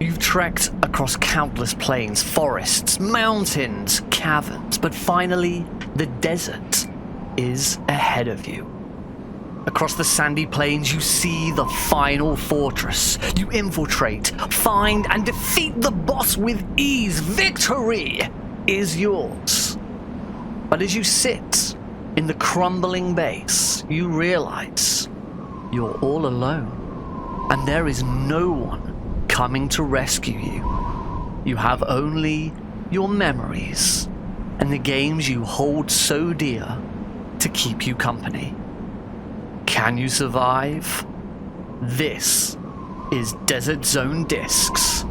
You've trekked across countless plains, forests, mountains, caverns, but finally, the desert is ahead of you. Across the sandy plains, you see the final fortress. You infiltrate, find, and defeat the boss with ease. Victory is yours. But as you sit in the crumbling base, you realize you're all alone, and there is no one coming to rescue you. You have only your memories and the games you hold so dear to keep you company. Can you survive? This is Desert Zone Discs.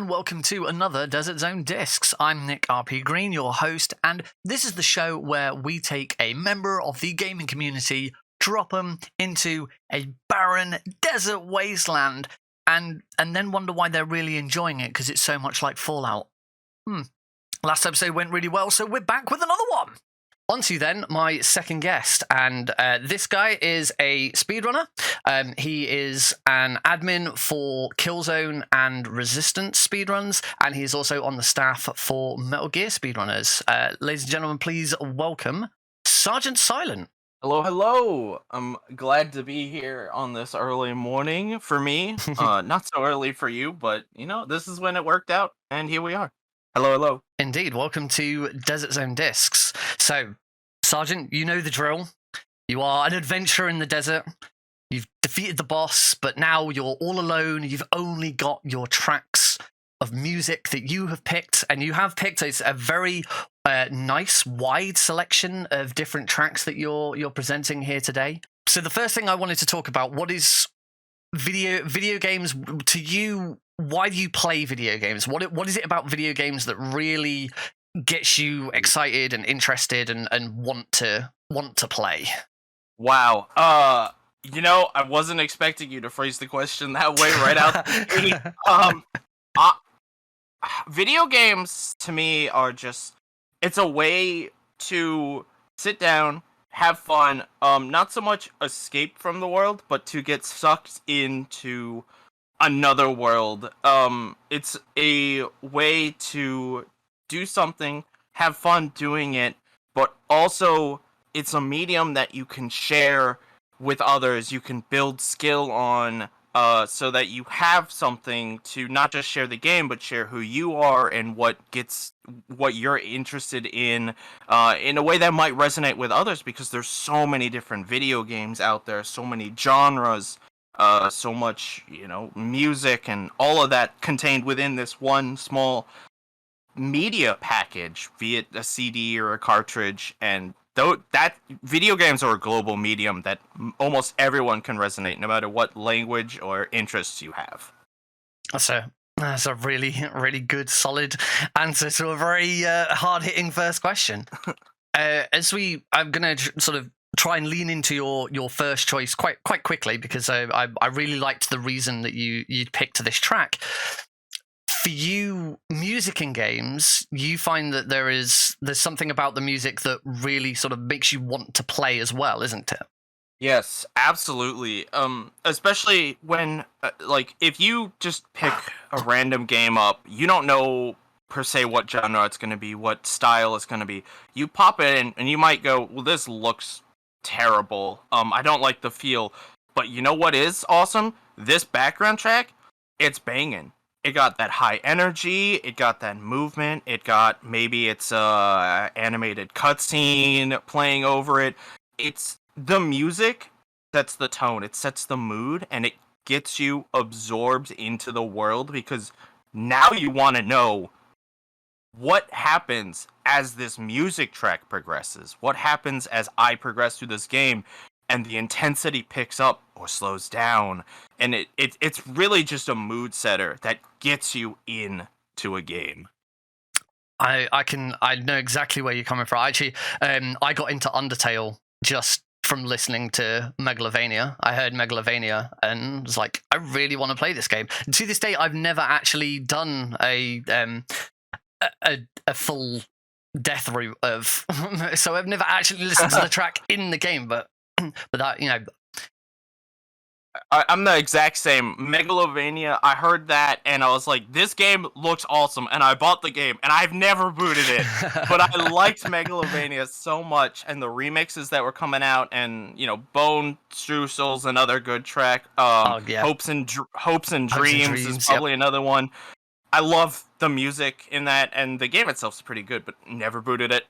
Welcome to another Desert Zone Discs. I'm NickRPGreen, your host, and this is the show where we take a member of the gaming community, drop them into a barren desert wasteland, and then wonder why they're really enjoying it, because it's so much like Fallout. Last episode went really well, so we're back with another one. On to then my second guest, and this guy is a speedrunner. He is an admin for Killzone and Resistance speedruns, and he's also on the staff for Metal Gear speedrunners. Ladies and gentlemen, please welcome SRGTsilent. Hello, hello. I'm glad to be here on this early morning for me. Not so early for you, but this is when it worked out, and here we are. Hello, hello. Indeed. Welcome to Desert Zone Discs. So, Sergeant, you know the drill. You are an adventurer in the desert. You've defeated the boss, but now you're all alone. You've only got your tracks of music that you have picked, and you have picked a very nice, wide selection of different tracks that you're presenting here today. So the first thing I wanted to talk about, what is video games to you? Why do you play video games? What is it about video games that really gets you excited and interested and want to play? Wow. I wasn't expecting you to phrase the question that way right out the gate. Video games to me are just, it's a way to sit down, have fun, not so much escape from the world, but to get sucked into another world. It's a way to do something, have fun doing it, but also it's a medium that you can share with others. You can build skill on, so that you have something to not just share the game, but share who you are and what you're interested in a way that might resonate with others, because there's so many different video games out there, so many genres, so much, music and all of that contained within this one small media package, be it a CD or a cartridge. And that video games are a global medium that almost everyone can resonate, no matter what language or interests you have. That's a really, really good, solid answer to a very hard-hitting first question. I'm going to sort of try and lean into your first choice quite quickly, because I really liked the reason that you picked this track. For you, music in games, you find that there's something about the music that really sort of makes you want to play as well, isn't it? Yes, absolutely. Especially when, if you just pick a random game up, you don't know per se what genre it's going to be, what style it's going to be. You pop it in, and you might go, well, this looks terrible. I don't like the feel. But you know what is awesome? This background track, it's banging. It got that high energy, it got that movement, maybe it's a animated cutscene playing over it. It's the music sets the tone, it sets the mood, and it gets you absorbed into the world, because now you want to know what happens as this music track progresses, what happens as I progress through this game. and the intensity picks up or slows down, and it's really just a mood setter that gets you into a game. I know exactly where you're coming from. Actually, I got into Undertale just from listening to Megalovania. I heard Megalovania and was like, I really want to play this game. And to this day, I've never actually done a full death route of, so I've never actually listened to the track in the game. But that, you know, I'm the exact same. Megalovania, I heard that and I was like, this game looks awesome, and I bought the game, and I've never booted it. But I liked Megalovania so much, and the remixes that were coming out, and, you know, Bone Streusel's another good track. Hopes and Dreams is probably another one. I love the music in that, and the game itself is pretty good, but never booted it.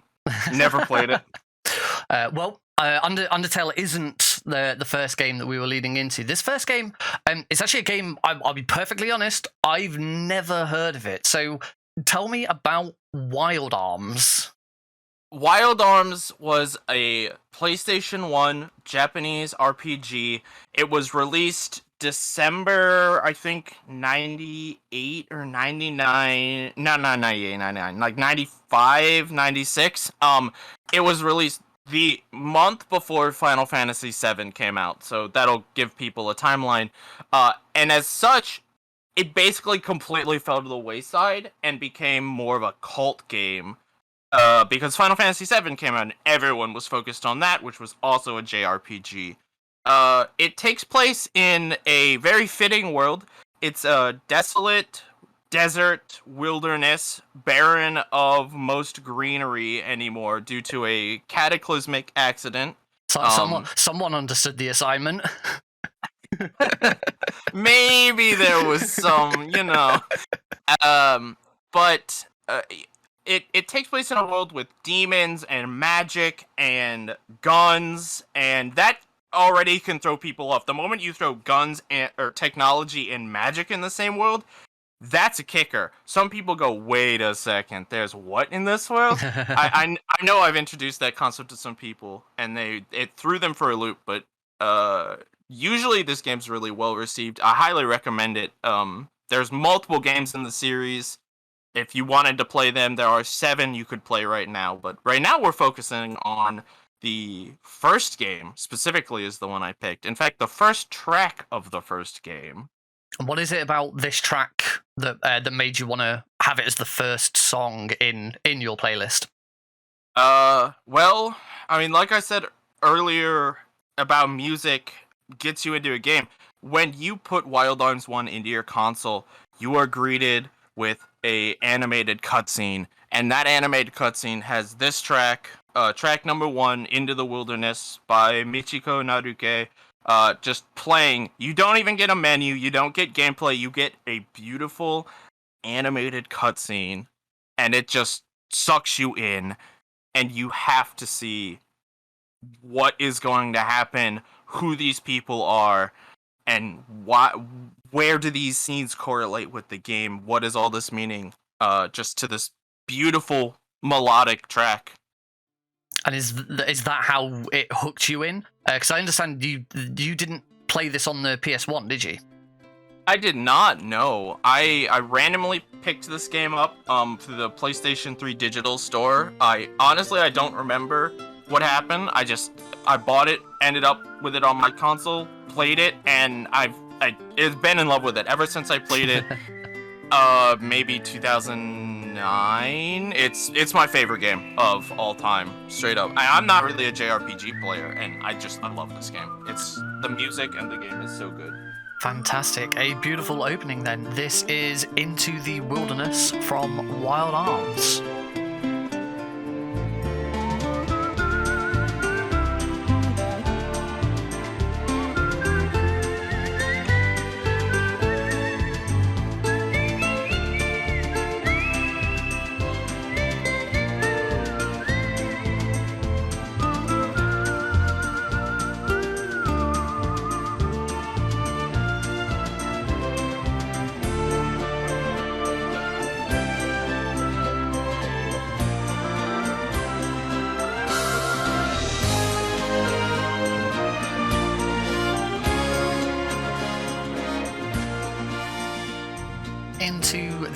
Never played it. Undertale isn't the first game that we were leading into. This first game, it's actually a game, I'll be perfectly honest, I've never heard of it. So tell me about Wild Arms. Wild Arms was a PlayStation 1 Japanese RPG. It was released December, I think, 98 or 99. No, not 98, 99. Like 95, 96. It was released the month before Final Fantasy VII came out, so that'll give people a timeline. And as such, it basically completely fell to the wayside and became more of a cult game. Because Final Fantasy VII came out and everyone was focused on that, which was also a JRPG. It takes place in a very fitting world. It's a desolate desert wilderness, barren of most greenery anymore due to a cataclysmic accident. Someone understood the assignment. Maybe there was some, you know. But it takes place in a world with demons and magic and guns, and that already can throw people off. The moment you throw guns or technology and magic in the same world, that's a kicker. Some people go, wait a second, there's what in this world? I know I've introduced that concept to some people, and it threw them for a loop, but usually this game's really well received. I highly recommend it. There's multiple games in the series. If you wanted to play them, there are 7 you could play right now, but right now we're focusing on the first game, specifically is the one I picked. In fact, the first track of the first game. And what is it about this track that made you want to have it as the first song in your playlist? Well, I mean, like I said earlier about music gets you into a game. When you put Wild Arms 1 into your console, you are greeted with a animated cutscene, and that animated cutscene has this track, track number 1, Into the Wilderness by Michiko Naruke. Just playing. You don't even get a menu, you don't get gameplay, you get a beautiful animated cutscene, and it just sucks you in, and you have to see what is going to happen, who these people are, and where do these scenes correlate with the game, what is all this meaning, just to this beautiful melodic track. And is that how it hooked you in? Because I understand you didn't play this on the PS1, did you? I did not, no. I randomly picked this game up through the PlayStation 3 digital store. I don't remember what happened. I bought it, ended up with it on my console, played it, and it's been in love with it ever since I played it. Maybe 2009. It's my favorite game of all time, straight up. I'm not really a JRPG player, and I love this game. It's the music and the game is so good. Fantastic. A beautiful opening then. This is Into the Wilderness from Wild Arms.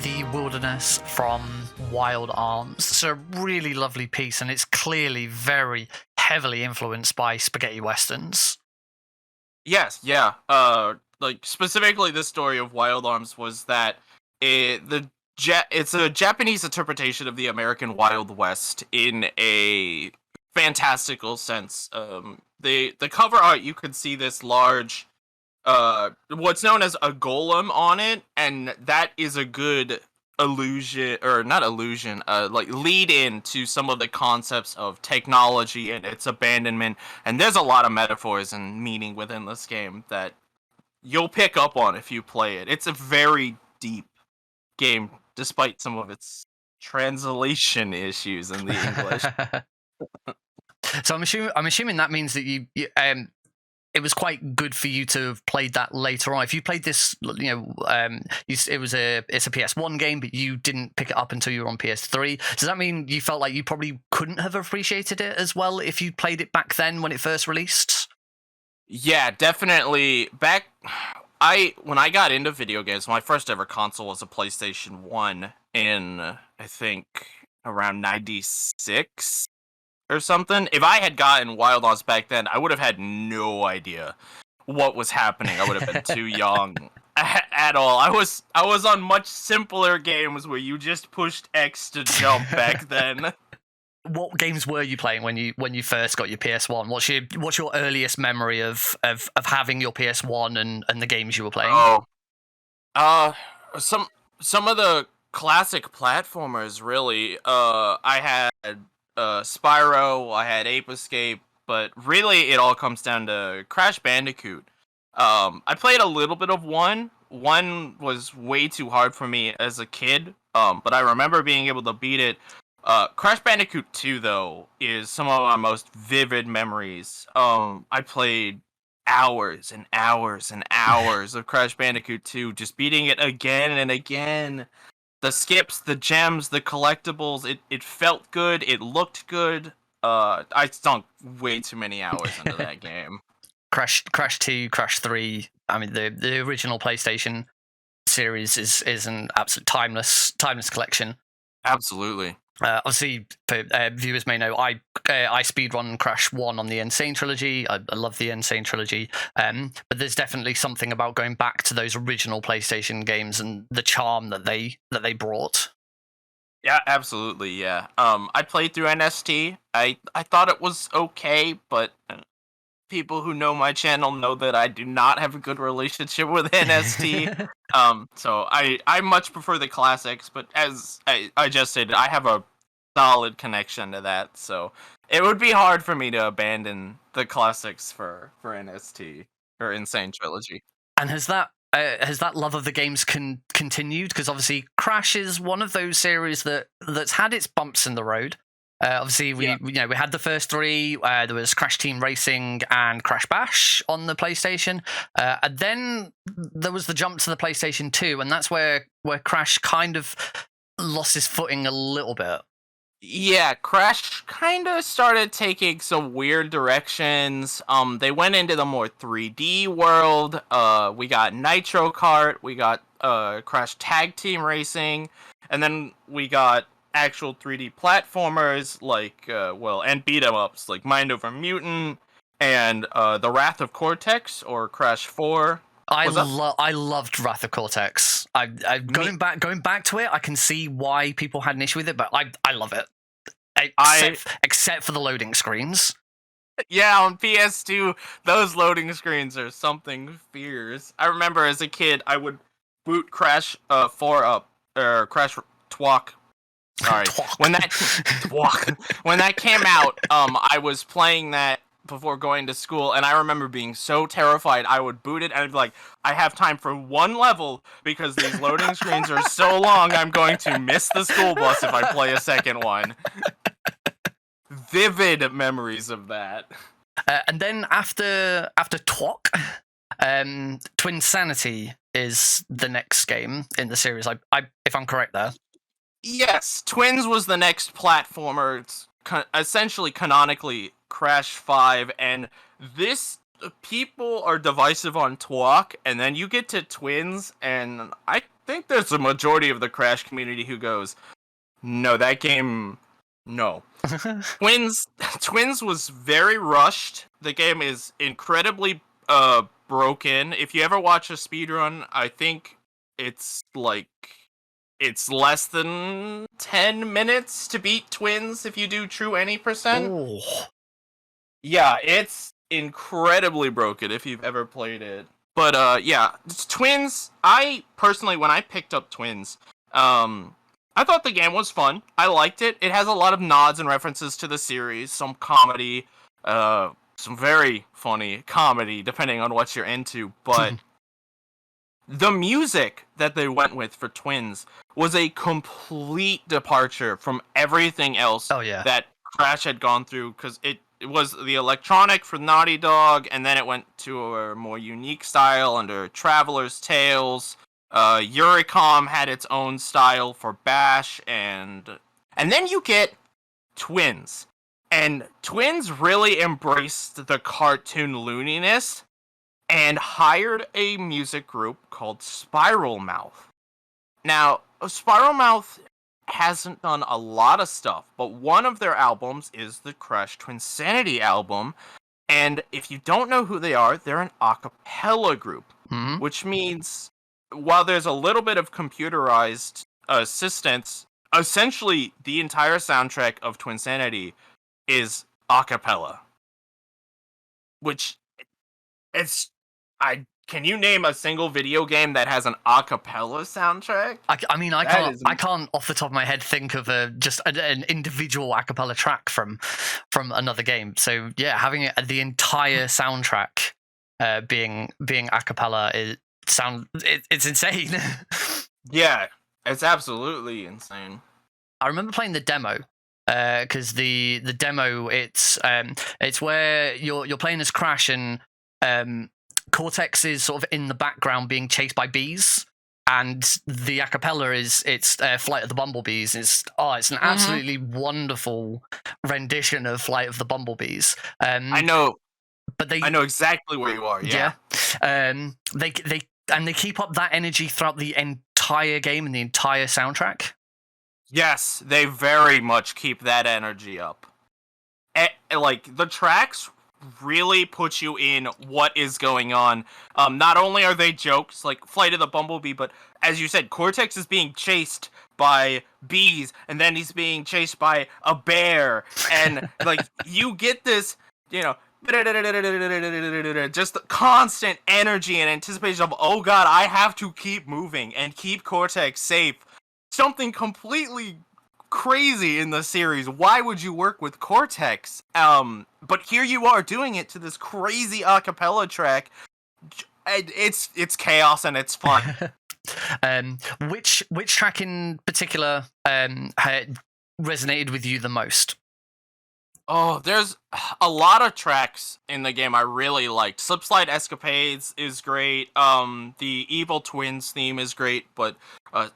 the Wilderness from Wild Arms. It's a really lovely piece, and it's clearly very heavily influenced by spaghetti westerns. Yes, yeah. Like specifically, the story of Wild Arms was that it's a Japanese interpretation of the American Wild West in a fantastical sense. The cover art, you could see this large, what's known as a golem on it, and that is a good illusion, or not illusion, like lead in to some of the concepts of technology and its abandonment. And there's a lot of metaphors and meaning within this game that you'll pick up on if you play it. It's a very deep game, despite some of its translation issues in the English. So I'm assuming that means that it was quite good for you to have played that later on. If you played this, it's a PS1 game, but you didn't pick it up until you were on PS3. Does that mean you felt like you probably couldn't have appreciated it as well if you played it back then when it first released? Yeah, definitely. When I got into video games, my first ever console was a PlayStation 1 in, I think, around 96 or something. If I had gotten Wild Arms back then, I would have had no idea what was happening. I would have been too young at all. I was on much simpler games where you just pushed X to jump back then. What games were you playing when you first got your PS1? What's your earliest memory of having your PS1 and the games you were playing? Some of the classic platformers, really. I had Spyro, I had Ape Escape, but really it all comes down to Crash Bandicoot. I played a little bit of one. One was way too hard for me as a kid, but I remember being able to beat it. Crash Bandicoot 2, though, is some of my most vivid memories. I played hours and hours and hours of Crash Bandicoot 2, just beating it again and again. The skips, the gems, the collectibles, it felt good, it looked good. I sunk way too many hours into that game. Crash 2, Crash 3, I mean, the original PlayStation series is an absolute timeless collection. Absolutely. Obviously, for viewers may know, I speedrun Crash 1 on the Insane Trilogy. I love the Insane Trilogy. But there's definitely something about going back to those original PlayStation games and the charm that they brought. Yeah, absolutely, yeah. I played through NST. I thought it was okay, but people who know my channel know that I do not have a good relationship with NST. So I much prefer the classics, but as I just stated, I have a solid connection to that, so it would be hard for me to abandon the classics for NST or Insane Trilogy. And has that love of the games continued? Because obviously Crash is one of those series that's had its bumps in the road. Obviously, we had the first three. There was Crash Team Racing and Crash Bash on the PlayStation, and then there was the jump to the PlayStation 2, and that's where Crash kind of lost his footing a little bit. Yeah, Crash kind of started taking some weird directions. They went into the more 3D world. We got Nitro Kart, we got Crash Tag Team Racing, and then we got actual 3D platformers like and beat 'em ups like Mind Over Mutant and The Wrath of Cortex or Crash 4. I loved Wrath of Cortex. Going back to it, I can see why people had an issue with it, but I love it. Except for the loading screens. Yeah, on PS2, those loading screens are something fierce. I remember as a kid, I would boot Crash 4 up, or Crash Twalk. Sorry. When that came out, I was playing that before going to school, and I remember being so terrified. I would boot it, and I'd be like, I have time for one level, because these loading screens are so long, I'm going to miss the school bus if I play a second one. Vivid memories of that. And then after Twok, Twinsanity is the next game in the series, if I'm correct there. Yes, Twins was the next platformer. It's essentially canonically Crash 5, and this people are divisive on Twok, and then you get to Twins, and I think there's a majority of the Crash community who goes, no, that game, no. Twins was very rushed. The game is incredibly broken. If you ever watch a speedrun, I think it's less than 10 minutes to beat Twins if you do true any percent. Oh. Yeah, it's incredibly broken if you've ever played it. But yeah, Twins, I personally, when I picked up Twins, I thought the game was fun. I liked it. It has a lot of nods and references to the series, some comedy, some very funny comedy, depending on what you're into. But the music that they went with for Twins was a complete departure from everything else that Crash had gone through, because it was the electronic for Naughty Dog, and then it went to a more unique style under Traveler's Tales. Eurocom had its own style for Bash, and then you get Twins. And Twins really embraced the cartoon looniness and hired a music group called Spiral Mouth. Now, Spiral Mouth hasn't done a lot of stuff, but one of their albums is the Crash Twinsanity album. And if you don't know who they are, they're an a cappella group, which means while there's a little bit of computerized assistance, essentially the entire soundtrack of Twinsanity is a cappella. Which, can you name a single video game that has an a cappella soundtrack? I can't off the top of my head think of just an individual a cappella track from another game. So yeah, having the entire soundtrack being a cappella it's insane. Yeah, it's absolutely insane. I remember playing the demo because the demo it's where you're playing as Crash, and Cortex is sort of in the background being chased by bees, and the a cappella it's Flight of the Bumblebees. It's an absolutely wonderful rendition of Flight of the Bumblebees. I know exactly where you are. Yeah. They keep up that energy throughout the entire game and the entire soundtrack. Yes, they very much keep that energy up. Like, the tracks really put you in what is going on. Not only are they jokes, like Flight of the Bumblebee, but as you said, Cortex is being chased by bees, and then he's being chased by a bear, and like you get this, just constant energy and anticipation of, oh god, I have to keep moving and keep Cortex safe. Something completely crazy in the series. Why would you work with Cortex? But here you are doing it to this crazy a cappella track. It's chaos and it's fun. Which track in particular resonated with you the most? Oh, there's a lot of tracks in the game I really liked. Slipslide Escapades is great. The Evil Twins theme is great, but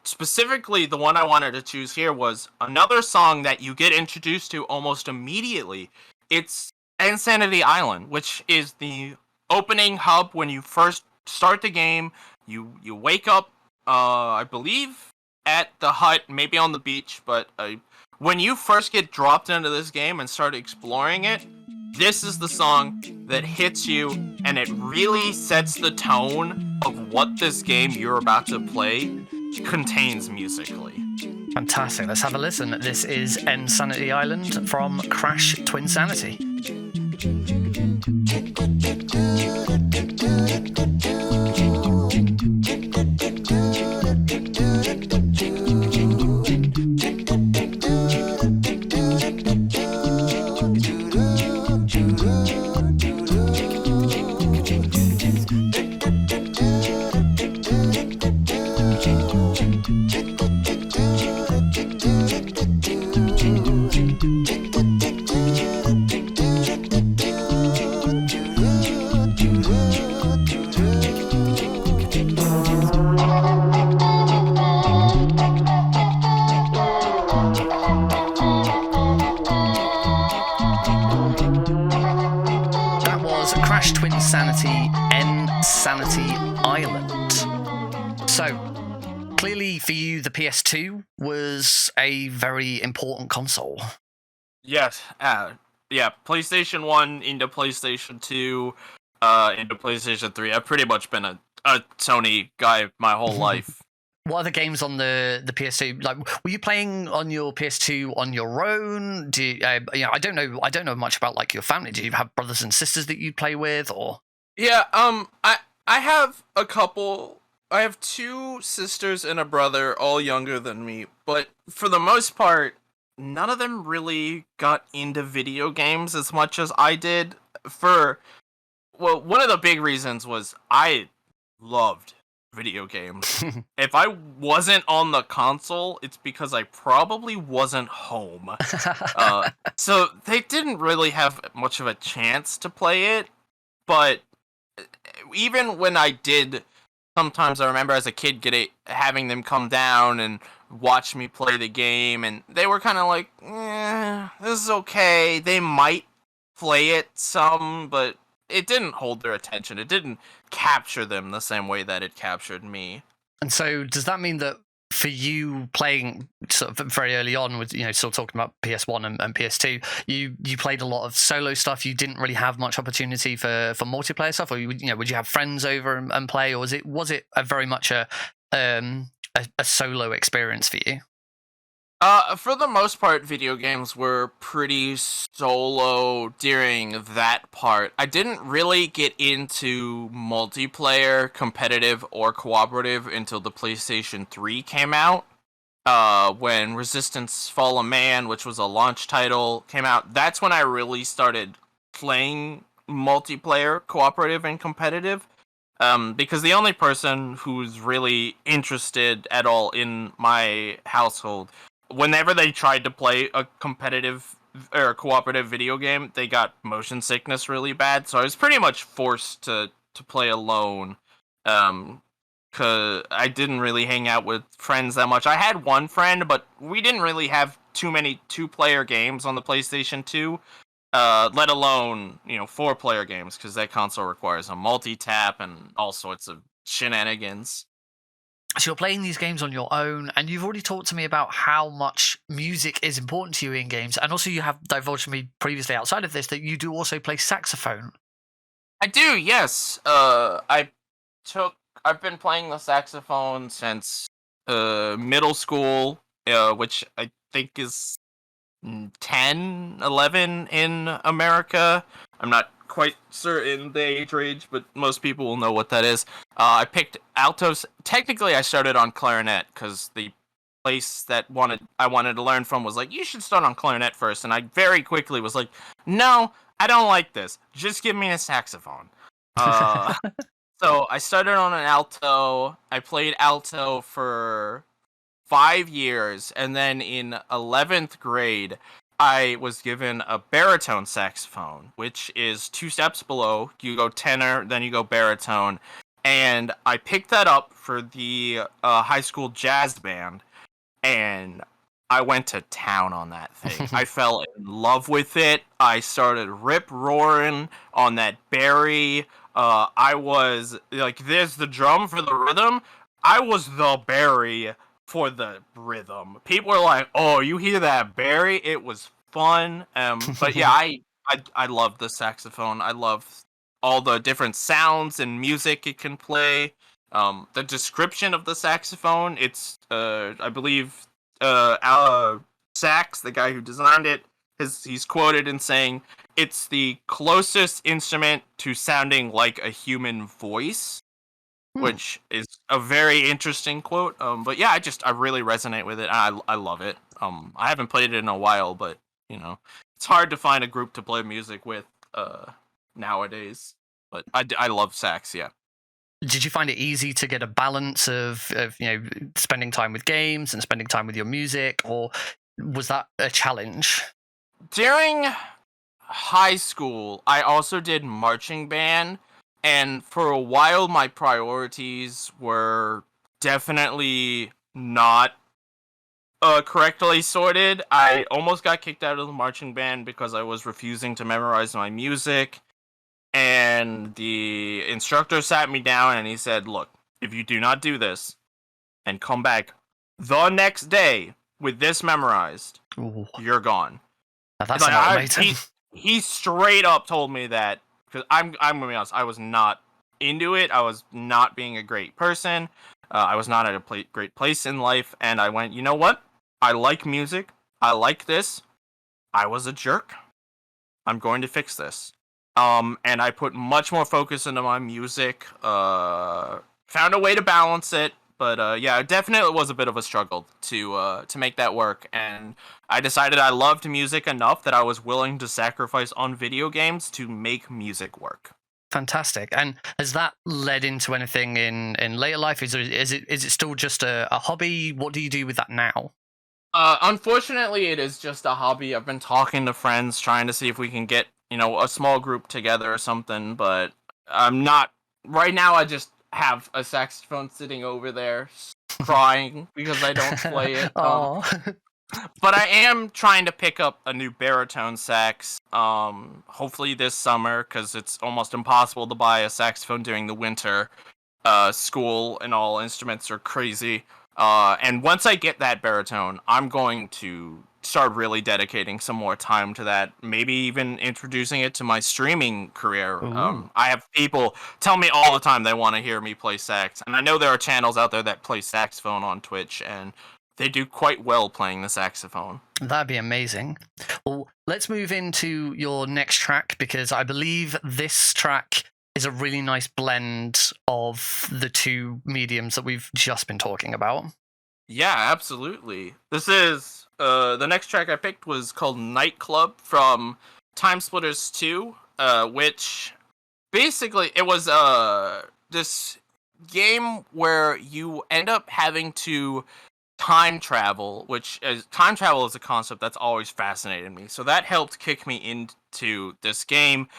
specifically the one I wanted to choose here was another song that you get introduced to almost immediately. It's Insanity Island, which is the opening hub when you first start the game. You wake up, I believe, at the hut, maybe on the beach, but when you first get dropped into this game and start exploring it, this is the song that hits you, and it really sets the tone of what this game you're about to play contains musically. Fantastic. Let's have a listen. This is Insanity Island from Crash Twinsanity. Crash Twinsanity N-Sanity Island. So, clearly for you, the PS2 was a very important console. Yes. Yeah. PlayStation 1 into PlayStation 2, into PlayStation 3. I've pretty much been a Sony guy my whole life. What other games on the PS2? Like, were you playing on your PS2 on your own? Do you, I don't know much about like your family. Do you have brothers and sisters that you play with, or? Yeah. I have a couple. I have 2 sisters and a brother, all younger than me. But for the most part, none of them really got into video games as much as I did. One of the big reasons was I loved video games. If I wasn't on the console, it's because I probably wasn't home. So they didn't really have much of a chance to play it. But even when I did, sometimes I remember as a kid having them come down and watch me play the game, and they were kind of like, this is okay. They might play it some, but it didn't hold their attention. It didn't capture them the same way that it captured me. And so does that mean that for you playing sort of very early on with, still talking about PS1 and PS2, you played a lot of solo stuff? You didn't really have much opportunity for multiplayer stuff, or would you have friends over and play, or was it a very much a solo experience for you? For the most part, video games were pretty solo during that part. I didn't really get into multiplayer, competitive, or cooperative until the PlayStation 3 came out. When Resistance Fall of Man, which was a launch title, came out, that's when I really started playing multiplayer, cooperative, and competitive. Because the only person who's really interested at all in my household, whenever they tried to play a competitive or cooperative video game, they got motion sickness really bad. So I was pretty much forced to play alone. Cause I didn't really hang out with friends that much. I had one friend, but we didn't really have too many 2-player games on the PlayStation 2. Let alone 4-player games, because that console requires a multi-tap and all sorts of shenanigans. So you're playing these games on your own, and you've already talked to me about how much music is important to you in games, and also you have divulged to me previously outside of this that you do also play saxophone. I do, yes. I've been playing the saxophone since middle school, which I think is 10, 11 in America. I'm not quite certain the age range, but most people will know what that is. I picked altos. Technically, I started on clarinet because the place that I wanted to learn from was like, you should start on clarinet first, and I very quickly was like, no, I don't like this. Just give me a saxophone. So I started on an alto. I played alto for 5 years, and then in 11th grade, I was given a baritone saxophone, which is 2 steps below. You go tenor, then you go baritone. And I picked that up for the high school jazz band, and I went to town on that thing. I fell in love with it. I started rip-roaring on that Barry. I was like, there's the drum for the rhythm. I was the Barry for the rhythm. People were like, oh, you hear that Barry? It was fun. But yeah, I love the saxophone. I love all the different sounds and music it can play. The description of the saxophone, it's I believe Sax, the guy who designed it, he's quoted in saying it's the closest instrument to sounding like a human voice, which is a very interesting quote. But yeah, I really resonate with it. I love it. I haven't played it in a while, but it's hard to find a group to play music with nowadays. But I love sax. Yeah. Did you find it easy to get a balance of spending time with games and spending time with your music, or was that a challenge? During high school, I also did marching band, and for a while my priorities were definitely not correctly sorted. I almost got kicked out of the marching band because I was refusing to memorize my music. and the instructor sat me down and he said, "Look, if you do not do this and come back the next day with this memorized, Ooh, you're gone." now that's Like, an ultimatum. he straight up told me that, because I'm gonna be honest, I was not into it. I was not being a great person. I was not at a great place in life, and I went, you know what? I like music. I like this. I was a jerk. I'm going to fix this. And I put much more focus into my music. Found a way to balance it, but yeah, it definitely was a bit of a struggle to make that work. And I decided I loved music enough that I was willing to sacrifice on video games to make music work. Fantastic. And has that led into anything in later life? Is it still just a hobby? What do you do with that now? Unfortunately, it is just a hobby. I've been talking to friends, trying to see if we can get, a small group together or something, but I'm not. Right now, I just have a saxophone sitting over there crying because I don't play it. Oh, But I am trying to pick up a new baritone sax, hopefully this summer, because it's almost impossible to buy a saxophone during the winter. School and all instruments are crazy. And once I get that baritone, I'm going to start really dedicating some more time to that. Maybe even introducing it to my streaming career. Ooh. I have people tell me all the time they want to hear me play sax, and I know there are channels out there that play saxophone on Twitch, and they do quite well playing the saxophone. That'd be amazing. Well, let's move into your next track, because I believe this track is a really nice blend of the two mediums that we've just been talking about. Yeah, absolutely. This is the next track I picked was called Nightclub from Time Splitters 2, which basically it was this game where you end up having to time travel, which is time travel is a concept that's always fascinated me. So that helped kick me into this game.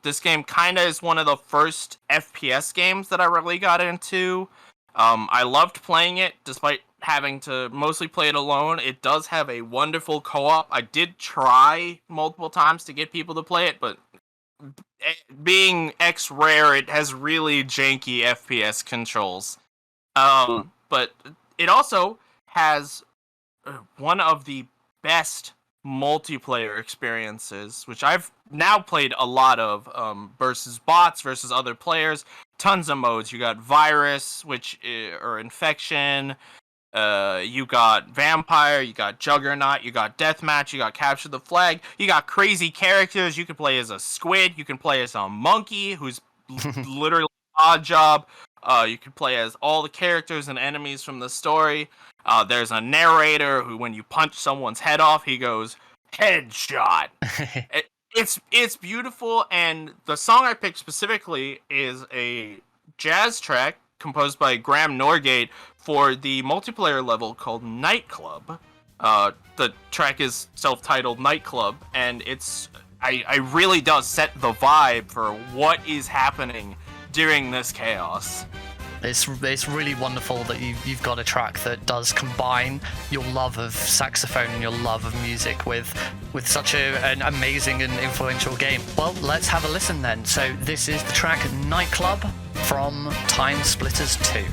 This game kind of is one of the first FPS games that I really got into. I loved playing it despite having to mostly play it alone. It does have a wonderful co-op. I did try multiple times to get people to play it, but being X-Rare, it has really janky FPS controls. But it also has one of the best multiplayer experiences, which I've now played a lot of, versus bots, versus other players. Tons of modes. You got Virus, which or Infection. You got Vampire. You got Juggernaut. You got Deathmatch. You got Capture the Flag. You got crazy characters. You can play as a squid. You can play as a monkey, who's literally odd job. You can play as all the characters and enemies from the story. There's a narrator who, when you punch someone's head off, he goes, "Headshot." It's beautiful, and the song I picked specifically is a jazz track composed by Graham Norgate for the multiplayer level called Nightclub. The track is self-titled Nightclub, and I really does set the vibe for what is happening during this chaos. It's really wonderful that you've got a track that does combine your love of saxophone and your love of music with such an amazing and influential game. Well, let's have a listen then. So this is the track Nightclub from Time Splitters 2.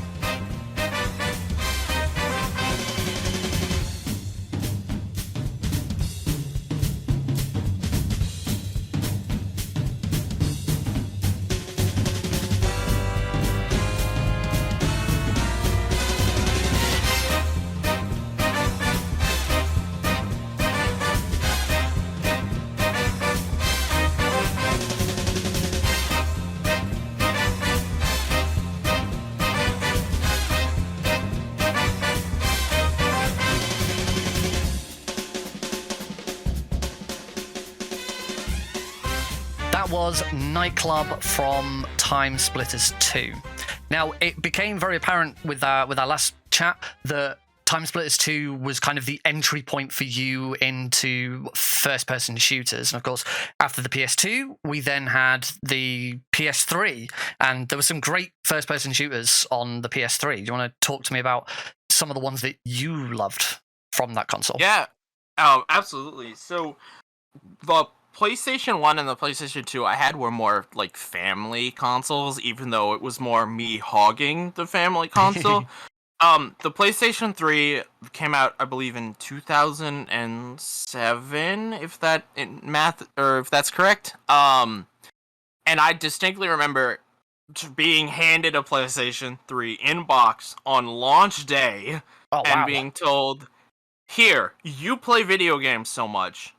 That was Nightclub from Time Splitters 2. Now, it became very apparent with our last chat that Time Splitters 2 was kind of the entry point for you into first-person shooters. And of course, after the PS2, we then had the PS3, and there were some great first-person shooters on the PS3. Do you want to talk to me about some of the ones that you loved from that console? Yeah, absolutely. So the PlayStation 1 and the PlayStation 2 I had were more like family consoles, even though it was more me hogging the family console. The PlayStation 3 came out, I believe, in 2007, if that in math or if that's correct. And I distinctly remember being handed a PlayStation 3 in box on launch day Oh, and wow. being told, "Here, you play video games so much.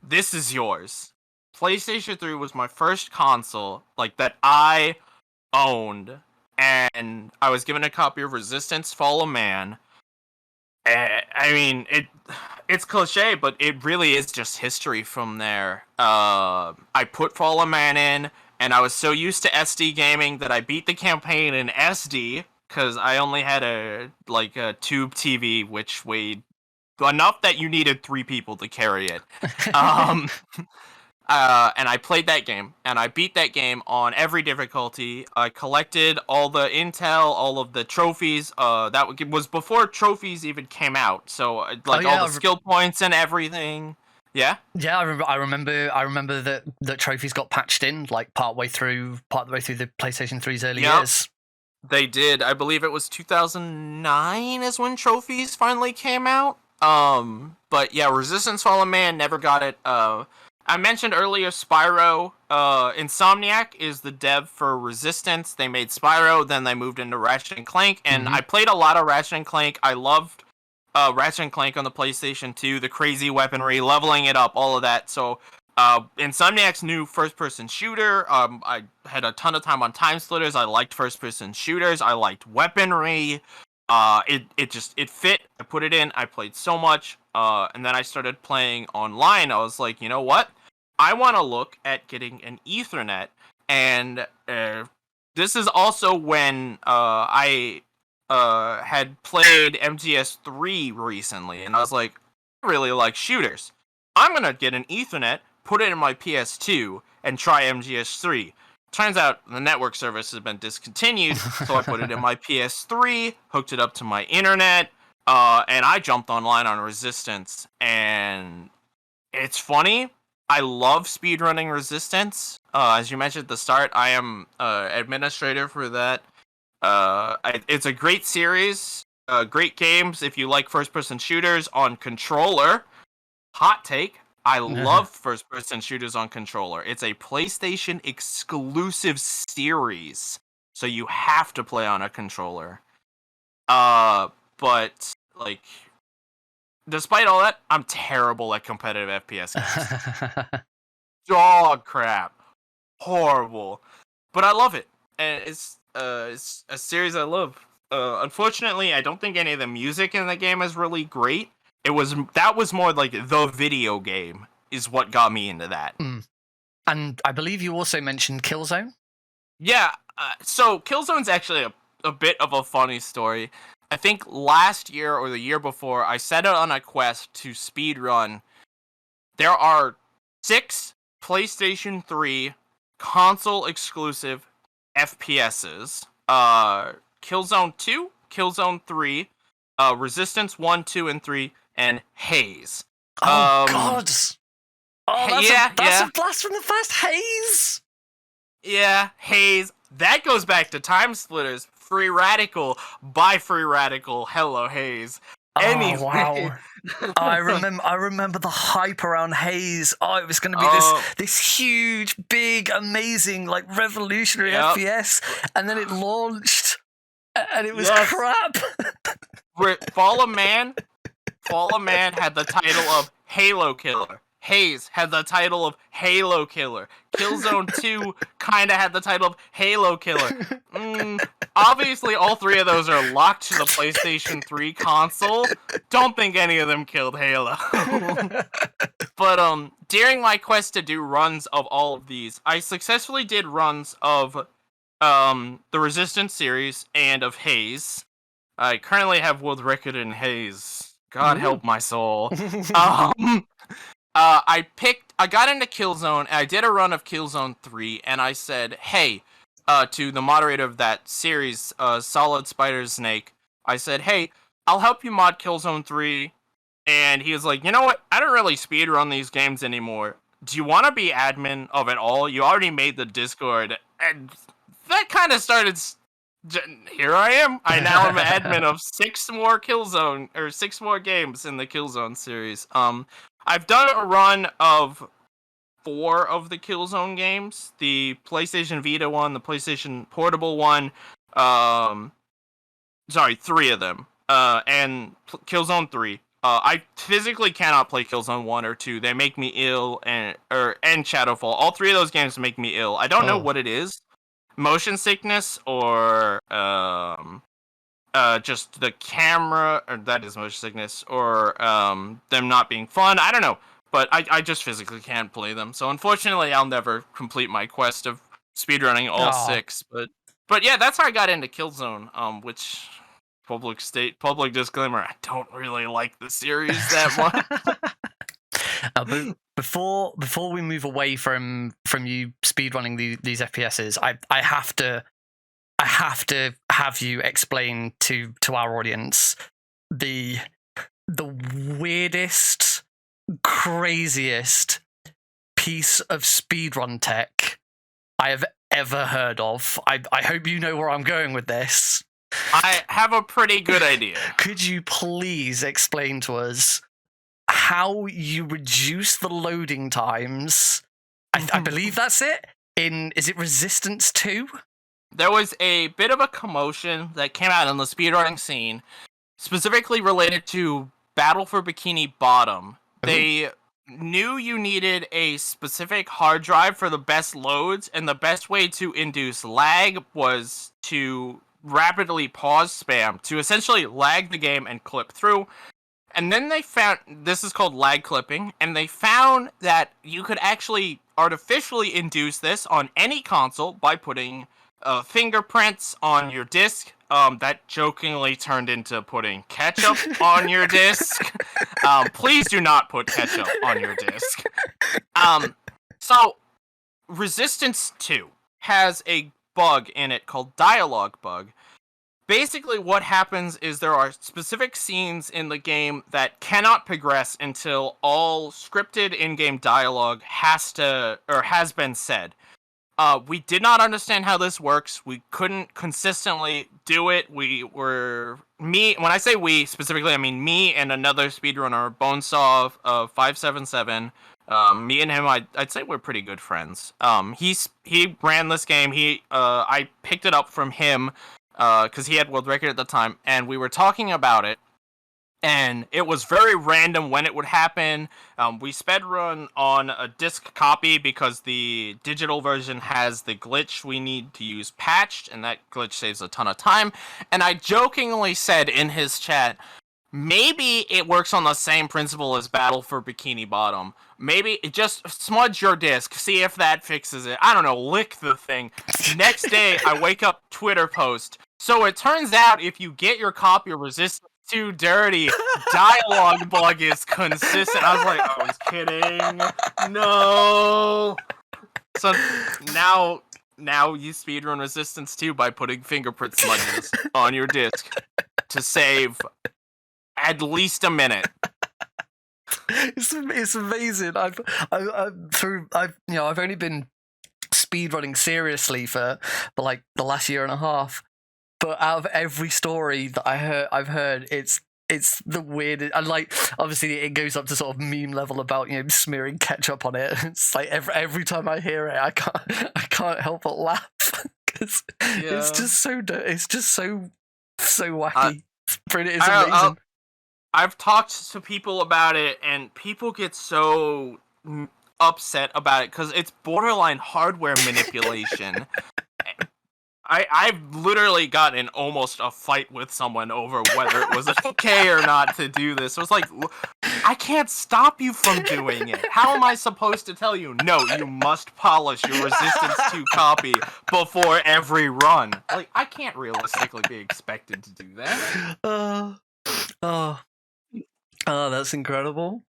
This is yours." PlayStation 3 was my first console like that I owned, and I was given a copy of Resistance: Fall of Man. I mean, it's cliche, but it really is just history from there. I put Fall of Man in, and I was so used to SD gaming that I beat the campaign in SD because I only had a tube TV, which weighed enough that you needed 3 people to carry it. Um, and I played that game, and I beat that game on every difficulty. I collected all the intel, all of the trophies. That was before trophies even came out. So, all the skill points and everything. Yeah. Yeah, I remember that trophies got patched in like part of the way through the PlayStation 3's early years. They did. I believe it was 2009 is when trophies finally came out. But yeah, Resistance: Fall of Man never got it. I mentioned earlier Spyro. Insomniac is the dev for Resistance. They made Spyro, then they moved into Ratchet and Clank, and I played a lot of Ratchet and Clank. I loved Ratchet and Clank on the PlayStation 2, the crazy weaponry, leveling it up, all of that. So Insomniac's new first-person shooter. I had a ton of time on Time Splitters. I liked first-person shooters. I liked weaponry. It fit. I put it in. I played so much. And then I started playing online. I was like, you know what? I want to look at getting an Ethernet. And this is also when I had played MGS3 recently. And I was like, I really like shooters. I'm going to get an Ethernet, put it in my PS2, and try MGS3. Turns out the network service has been discontinued, so I put it in my PS3, hooked it up to my internet, and I jumped online on Resistance. And it's funny. I love speedrunning Resistance. As you mentioned at the start, I am administrator for that. It's a great series, great games if you like first-person shooters on controller. Hot take. I love first-person shooters on controller. It's a PlayStation exclusive series, so you have to play on a controller. But like, despite all that, I'm terrible at competitive FPS games. Dog crap, horrible. But I love it, and it's a series I love. Unfortunately, I don't think any of the music in the game is really great. That was more like the video game is what got me into that. And I believe you also mentioned Killzone. Yeah, so Killzone's actually a bit of a funny story. I think last year or the year before, I set out on a quest to speedrun. There are 6 PlayStation 3 console exclusive FPSs. Killzone 2, Killzone 3, Resistance 1, 2, and 3, and Haze. Oh, God! Oh, that's a blast from the past, Haze! Yeah, Haze. That goes back to Time Splitters. Free Radical, by Free Radical. Hello, Haze. Anyway. Oh, wow. I remember the hype around Haze. Oh, it was going to be this huge, big, amazing, like revolutionary FPS, and then it launched, and it was crap. Fall of Man had the title of Halo Killer. Haze had the title of Halo Killer. Killzone 2 kind of had the title of Halo Killer. Obviously, all 3 of those are locked to the PlayStation 3 console. Don't think any of them killed Halo. But during my quest to do runs of all of these, I successfully did runs of the Resistance series and of Haze. I currently have world record in Haze. God help my soul. I got into Killzone, and I did a run of Killzone 3, and I said, hey, to the moderator of that series, Solid Spider Snake, I said, hey, I'll help you mod Killzone 3, and he was like, you know what, I don't really speedrun these games anymore. do you want to be admin of it all? You already made the Discord, and that kind of started. Here I am. I now am admin of 6 more Killzone, or 6 more games in the Killzone series. I've done a run of 4 of the Killzone games: the PlayStation Vita one, the PlayStation Portable one. Sorry, 3 of them. And Killzone 3. I physically cannot play Killzone 1 or 2. They make me ill, and Shadowfall. All 3 of those games make me ill. I don't know what it is. Motion sickness or just the camera, or that is motion sickness, or them not being fun. I don't know, but I just physically can't play them. So unfortunately, I'll never complete my quest of speedrunning all 6. But yeah, that's how I got into Killzone. Which public disclaimer, I don't really like the series that much. But before we move away from you speedrunning these FPSs, I have to have you explain to our audience the weirdest, craziest piece of speedrun tech I have ever heard of. I hope you know where I'm going with this. I have a pretty good idea. Could you please explain to us how you reduce the loading times? I believe that's it. Is it Resistance 2? There was a bit of a commotion that came out in the speedrunning scene, specifically related to Battle for Bikini Bottom. They knew you needed a specific hard drive for the best loads, and the best way to induce lag was to rapidly pause spam to essentially lag the game and clip through. And then they found, this is called lag clipping, and they found that you could actually artificially induce this on any console by putting fingerprints on your disc. That jokingly turned into putting ketchup on your disc. Please do not put ketchup on your disc. So Resistance 2 has a bug in it called dialogue bug. Basically, what happens is there are specific scenes in the game that cannot progress until all scripted in-game dialogue has been said. We did not understand how this works. We couldn't consistently do it. When I say we, specifically, I mean me and another speedrunner, Bonesaw of 577. Me and him, I'd say we're pretty good friends. He ran this game. I picked it up from him, because he had world record at the time, and we were talking about it, and it was very random when it would happen. We sped run on a disc copy because the digital version has the glitch we need to use patched, and that glitch saves a ton of time. And I jokingly said in his chat, maybe it works on the same principle as Battle for Bikini Bottom. Maybe just smudge your disc, see if that fixes it. I don't know, lick the thing. Next day, I wake up, Twitter post. So it turns out if you get your copy of Resistance 2 dirty, dialogue bug is consistent. I was like, I was kidding. No. So now you speedrun Resistance 2 by putting fingerprint smudges on your disc to save at least a minute. It's amazing. I've only been speedrunning seriously for like the last year and a half. But out of every story that I've heard, it's the weirdest. And like, obviously, it goes up to sort of meme level about smearing ketchup on it. It's like every time I hear it, I can't help but laugh because it's just so wacky. It's amazing. I've talked to people about it, and people get so upset about it because it's borderline hardware manipulation. I've literally gotten in almost a fight with someone over whether it was okay or not to do this. It was like, I can't stop you from doing it. How am I supposed to tell you? No, you must polish your Resistance 2 copy before every run. Like, I can't realistically be expected to do that. Oh, that's incredible.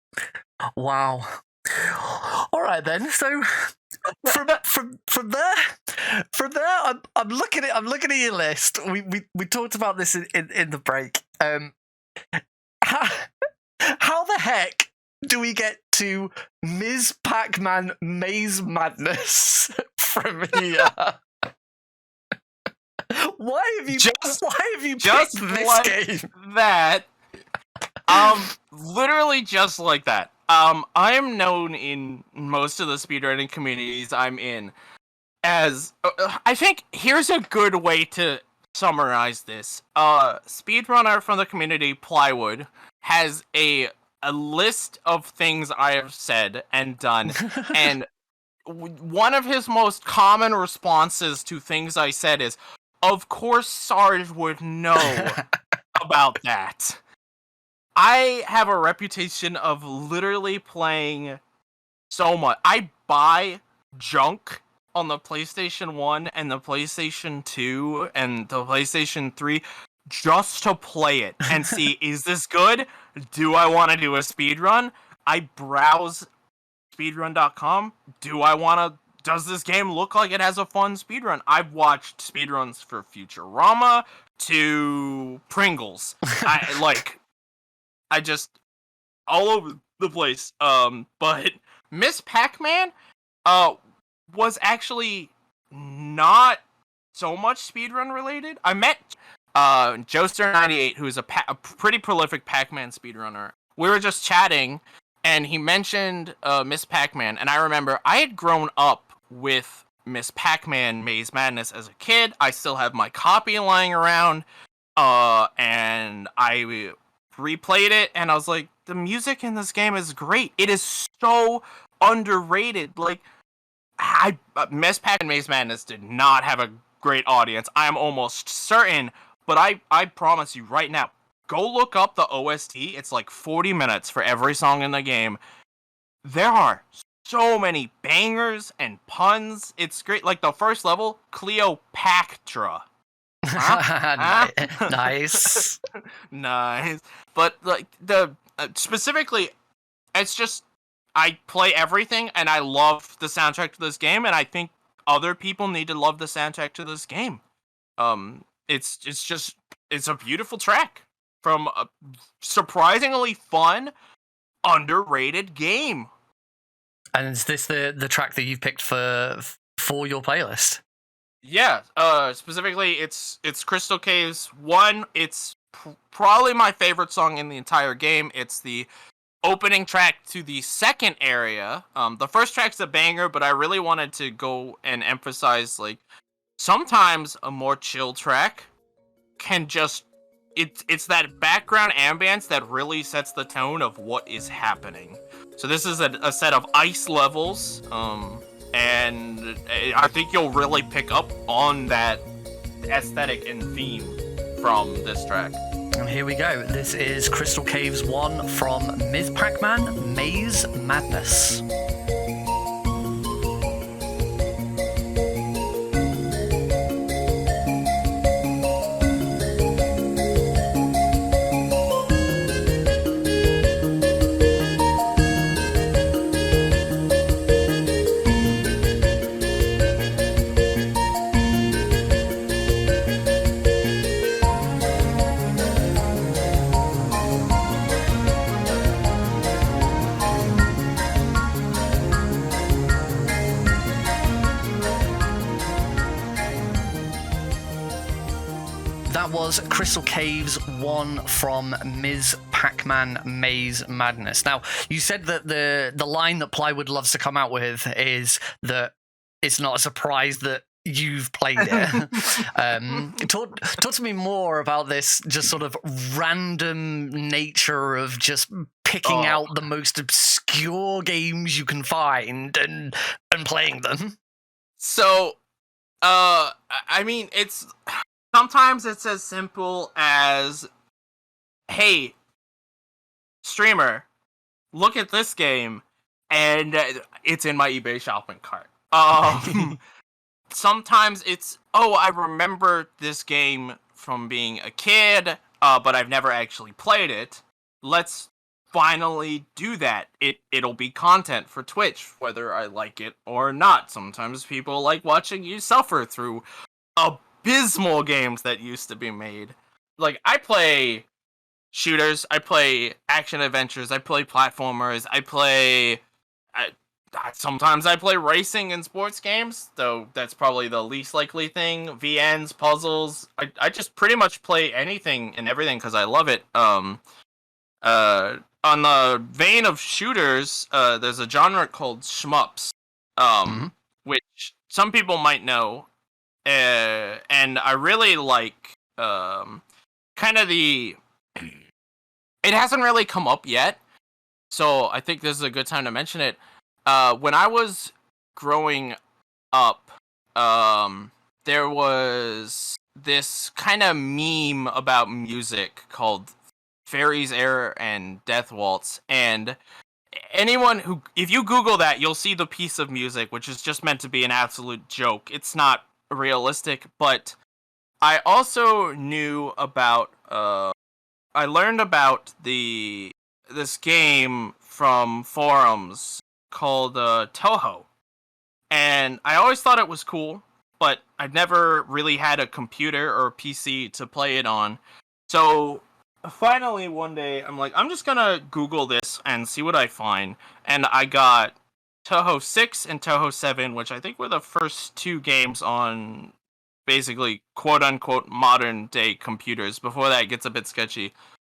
Wow. All right then. So from there, I'm looking at your list. We talked about this in the break. How the heck do we get to Ms. Pac-Man Maze Madness from here. Why have you picked this game? That. Literally just like that. I am known in most of the speedrunning communities I'm in as I think here's a good way to summarize this. Speedrunner from the community Plywood has a list of things I have said and done, and one of his most common responses to things I said is, "Of course, Sarge would know about that." I have a reputation of literally playing so much. I buy junk on the PlayStation 1 and the PlayStation 2 and the PlayStation 3 just to play it and see, is this good? Do I want to do a speedrun? I browse speedrun.com. Does this game look like it has a fun speedrun? I've watched speedruns for Futurama to Pringles. I just all over the place. But Miss Pac-Man, was actually not so much speedrun related. I met Joester98, who's a pretty prolific Pac-Man speedrunner. We were just chatting, and he mentioned Miss Pac-Man, and I remember I had grown up with Miss Pac-Man Maze Madness as a kid. I still have my copy lying around, and I replayed it, and I was like, the music in this game is great. It is so underrated. Like, Miss Pac-Man Maze Madness did not have a great audience. I am almost certain, but I promise you right now, go look up the OST. It's like 40 minutes for every song in the game. There are so many bangers and puns. It's great. Like the first level, Cleopatra. Huh? Nice. Nice. But like specifically, it's just I play everything and I love the soundtrack to this game, and I think other people need to love the soundtrack to this game. It's a beautiful track from a surprisingly fun, underrated game. And is this the track that you've picked for your playlist? Yeah, specifically it's Crystal Caves 1. It's probably my favorite song in the entire game. It's the opening track to the second area. The first track's a banger, but I really wanted to go and emphasize, like, sometimes a more chill track can just it's that background ambience that really sets the tone of what is happening. So this is a set of ice levels, and I think you'll really pick up on that aesthetic and theme from this track. And here we go. This is Crystal Caves 1 from Ms. Pac-Man Maze Madness. Was Crystal Caves 1 from Ms. Pac-Man Maze Madness. Now, you said that the line that Plywood loves to come out with is that it's not a surprise that you've played it. Talk to me more about this just sort of random nature of just picking out the most obscure games you can find and playing them. So, I mean, sometimes it's as simple as, hey, streamer, look at this game, and it's in my eBay shopping cart. Sometimes it's, I remember this game from being a kid, but I've never actually played it. Let's finally do that. It'll be content for Twitch, whether I like it or not. Sometimes people like watching you suffer through abysmal games that used to be made. Like, I play shooters. I play action adventures. I play platformers. Sometimes I play racing and sports games, though that's probably the least likely thing. VNs, puzzles. I just pretty much play anything and everything because I love it. On the vein of shooters, there's a genre called shmups, which some people might know, and I really like kind of the. It hasn't really come up yet, so I think this is a good time to mention it. When I was growing up, there was this kind of meme about music called Fairies Air and Death Waltz, and if you Google that, you'll see the piece of music, which is just meant to be an absolute joke. It's not realistic, but I also knew about, I learned about this game from forums called Touhou, and I always thought it was cool, but I'd never really had a computer or a PC to play it on. So finally one day I'm like, I'm just gonna Google this and see what I find, and I got Touhou 6 and Touhou 7, which I think were the first two games on basically quote-unquote modern-day computers. Before that, it gets a bit sketchy.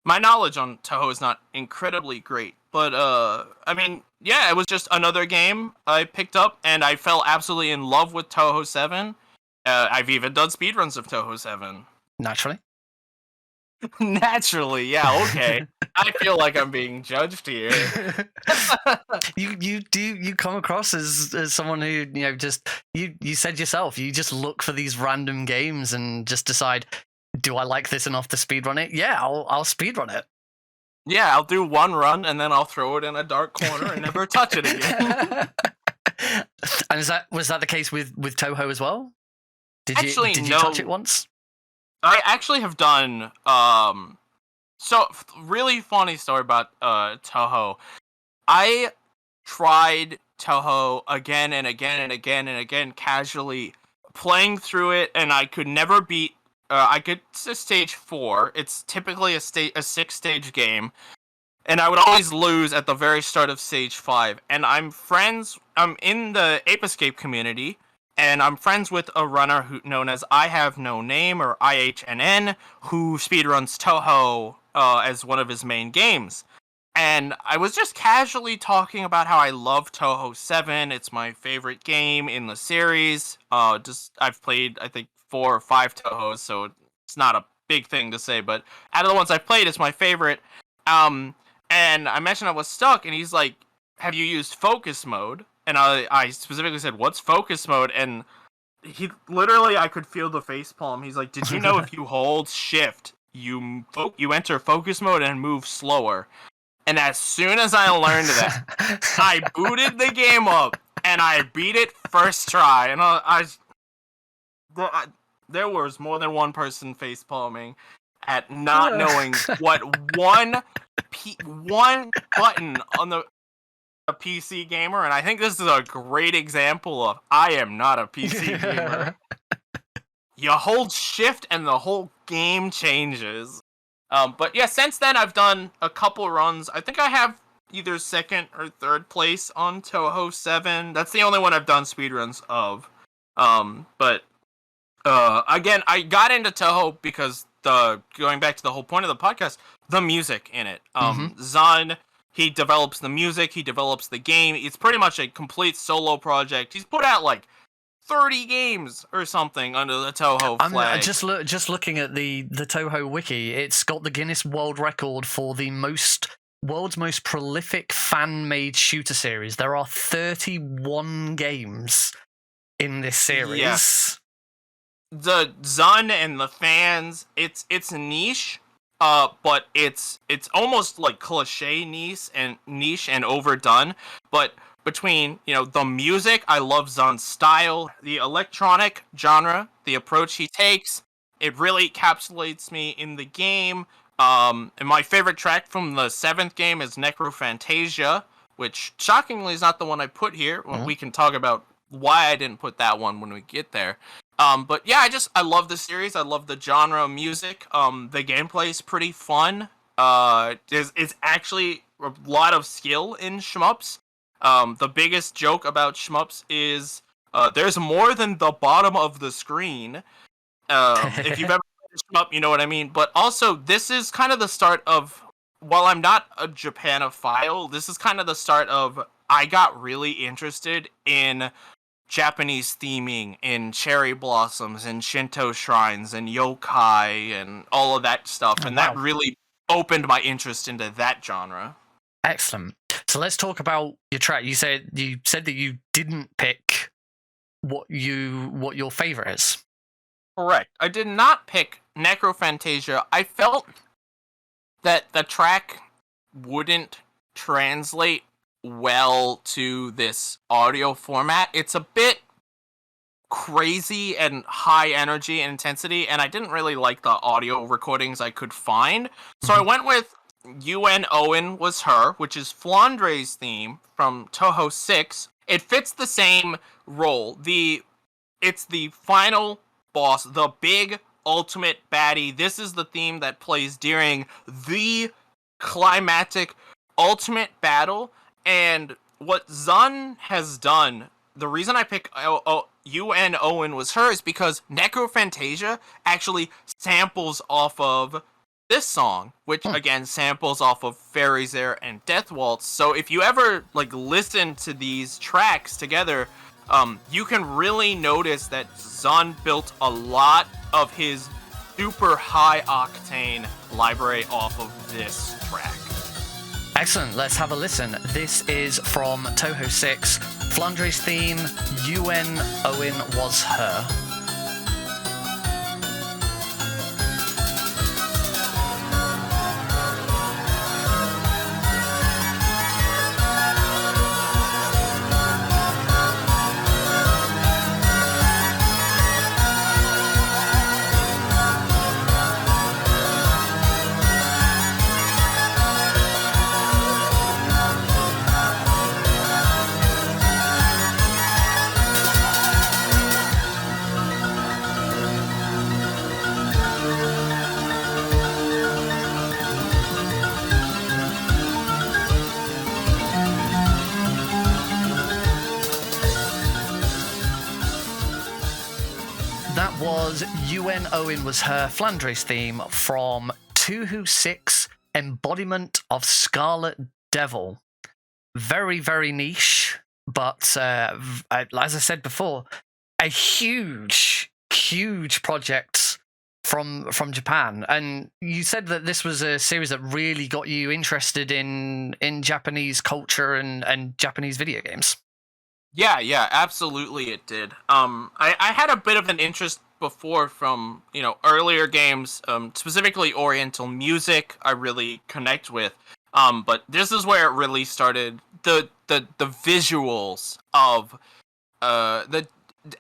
My knowledge on Touhou is not incredibly great, but, I mean, yeah, it was just another game I picked up, and I fell absolutely in love with Touhou 7. I've even done speedruns of Touhou 7. Naturally. Naturally, yeah, okay. I feel like I'm being judged here. You come across as someone who, just you said yourself, you just look for these random games and just decide, do I like this enough to speedrun it? Yeah, I'll speedrun it. Yeah, I'll do one run and then I'll throw it in a dark corner and never touch it again. And was that the case with Touhou as well? Did you no. touch it once? I actually have done so really funny story about Touhou. I tried Touhou again and again and again and again, casually playing through it, and I could never beat. I get to stage 4. It's typically a 6-stage game, and I would always lose at the very start of stage 5. And I'm in the Ape Escape community, and I'm friends with a runner known as I Have No Name, or IHNN, who speedruns Touhou as one of his main games. And I was just casually talking about how I love Touhou 7. It's my favorite game in the series. I've played, I think, 4 or 5 Touhous, so it's not a big thing to say, but out of the ones I've played, it's my favorite. And I mentioned I was stuck, and he's like, have you used focus mode? And I specifically said, what's focus mode? And he literally, I could feel the facepalm. He's like, did you know if you hold shift, you enter focus mode and move slower? And as soon as I learned that, I booted the game up and I beat it first try. And there was more than one person facepalming at not knowing what one button on a PC gamer, and I think this is a great example of I am not a PC gamer. You hold shift and the whole game changes. But yeah, since then I've done a couple runs. I think I have either second or third place on Touhou 7. That's the only one I've done speedruns of. But again, I got into Touhou because going back to the whole point of the podcast, the music in it. Zan, he develops the music, he develops the game. It's pretty much a complete solo project. He's put out like 30 games or something under the Touhou flag. Just looking at the Touhou wiki, it's got the Guinness World Record for the world's most prolific fan-made shooter series. There are 31 games in this series. Yes. The Zun and the fans, it's niche, but it's almost like cliche niche and overdone. But between, the music, I love Zun's style, the electronic genre, the approach he takes, it really encapsulates me in the game. And my favorite track from the 7th game is Necrophantasia, which shockingly is not the one I put here. Well, we can talk about why I didn't put that one when we get there. But yeah, I love the series. I love the genre of music. The gameplay is pretty fun. is actually a lot of skill in shmups. The biggest joke about shmups is there's more than the bottom of the screen. If you've ever played a shmup, you know what I mean. But also, this is kind of the start of, while I'm not a Japanophile, this is kind of the start of, I got really interested in Japanese theming, in cherry blossoms, and Shinto shrines, and yokai, and all of that stuff. Oh, And wow. that really opened my interest into that genre. Excellent. So let's talk about your track. You said that you didn't pick what your favorite is. Correct. I did not pick Necrophantasia. I felt that the track wouldn't translate well to this audio format. It's a bit crazy and high energy and intensity, and I didn't really like the audio recordings I could find. So I went with UN Owen Was Her, which is Flandre's theme from Touhou 6. It fits the same role. It's the final boss, the big ultimate baddie. This is the theme that plays during the climactic ultimate battle. And what Zun has done, the reason I pick UN Owen Was Her is because Necrophantasia actually samples off of this song, which again samples off of Fairies Air and Death Waltz. So if you ever listen to these tracks together, you can really notice that Zun built a lot of his super high octane library off of this track. Excellent. Let's have a listen. This is from Touhou 6, Flandre's theme, UN Owen Was Her. That was UN Owen Was Her, Flandre's theme from Touhou 6, Embodiment of Scarlet Devil. Very, very niche, but as I said before, a huge project from Japan. And you said that this was a series that really got you interested in Japanese culture and Japanese video games. Yeah, absolutely it did. I had a bit of an interest before from, earlier games, specifically Oriental music I really connect with. But this is where it really started. The visuals of, the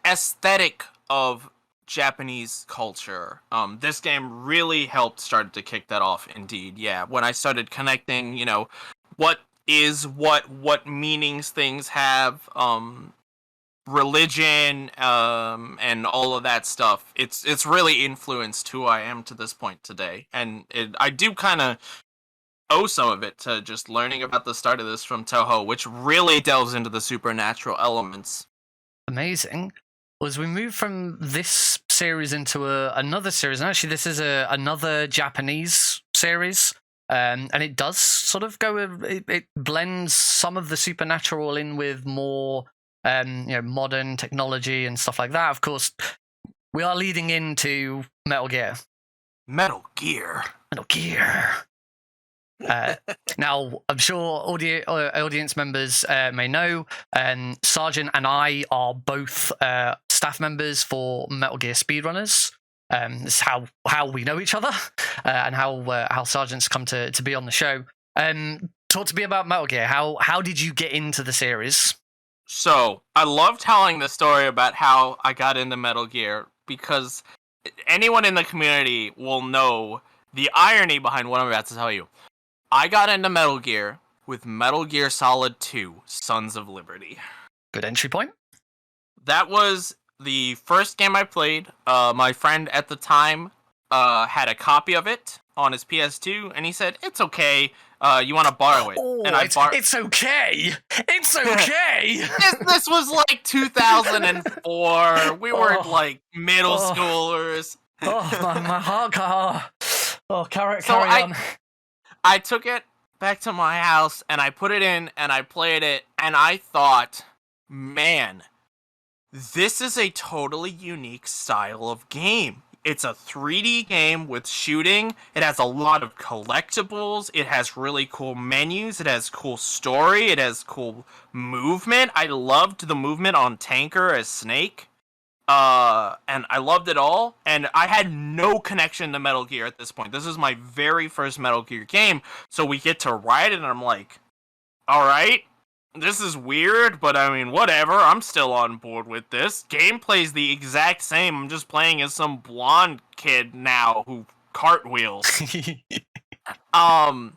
aesthetic of Japanese culture. This game really helped start to kick that off, indeed. Yeah, when I started connecting, what is what meanings things have, religion, and all of that stuff. It's really influenced who I am to this point today, and I do kind of owe some of it to just learning about the start of this from Touhou, which really delves into the supernatural elements. Amazing. Well, as we move from this series into another series, and actually this is another Japanese series. And it does sort of it blends some of the supernatural in with more, modern technology and stuff like that. Of course, we are leading into Metal Gear. Metal Gear. Now, I'm sure audience members may know, Sergeant and I are both staff members for Metal Gear Speedrunners. This is how we know each other, and how Sergeant's come to be on the show. Talk to me about Metal Gear. How did you get into the series? So, I love telling the story about how I got into Metal Gear, because anyone in the community will know the irony behind what I'm about to tell you. I got into Metal Gear with Metal Gear Solid 2, Sons of Liberty. Good entry point. That was the first game I played. My friend at the time had a copy of it, on his PS2, and he said, "It's okay. You want to borrow it?" Oh, and it's okay. It's okay. this was like 2004. We were like middle schoolers. My heart got. Oh, carry So on. I took it back to my house and I put it in and I played it, and I thought, man, this is a totally unique style of game. It's a 3D game with shooting. It has a lot of collectibles. It has really cool menus. It has cool story. It has cool movement. I loved the movement on Tanker as Snake. And I loved it all. And I had no connection to Metal Gear at this point. This is my very first Metal Gear game. So we get to ride it and I'm like, alright. This is weird, but I mean, whatever. I'm still on board with this. Gameplay's the exact same. I'm just playing as some blonde kid now who cartwheels. And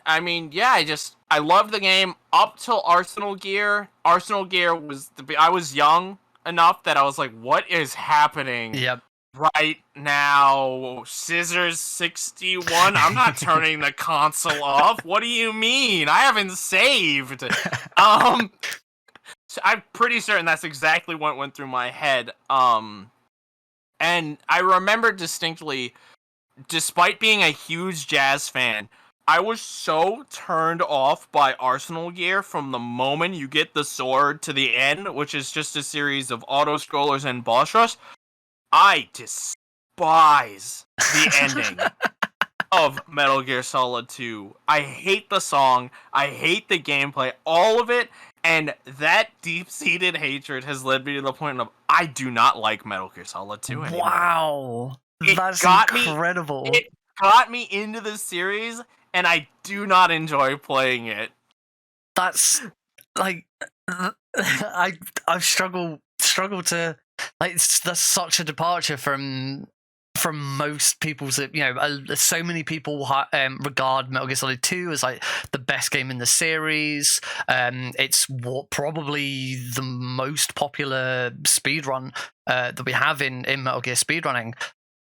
I mean, yeah, I loved the game up till Arsenal Gear. Arsenal Gear I was young enough that I was like, what is happening? Yep. Right now, Scissors 61. I'm not turning the console off. What do you mean? I haven't saved. So I'm pretty certain that's exactly what went through my head. And I remember distinctly, despite being a huge jazz fan, I was so turned off by Arsenal Gear from the moment you get the sword to the end, which is just a series of auto-scrollers and boss rush. I despise the ending of Metal Gear Solid 2. I hate the song. I hate the gameplay. All of it. And that deep-seated hatred has led me to the point of I do not like Metal Gear Solid 2 anymore. Wow. That's incredible. It got me into the series, and I do not enjoy playing it. That's like I've struggled to like that's such a departure from most people's, so many people regard Metal Gear Solid 2 as like the best game in the series. It's probably the most popular speedrun that we have in Metal Gear speedrunning.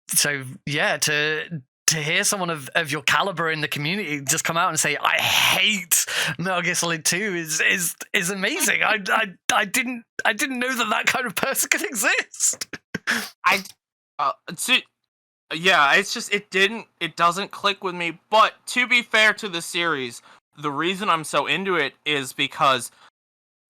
So yeah, to hear someone of your caliber in the community just come out and say I hate Metal Gear Solid 2 is amazing. I didn't know that kind of person could exist. It's just it doesn't click with me. But to be fair to the series, the reason I'm so into it is because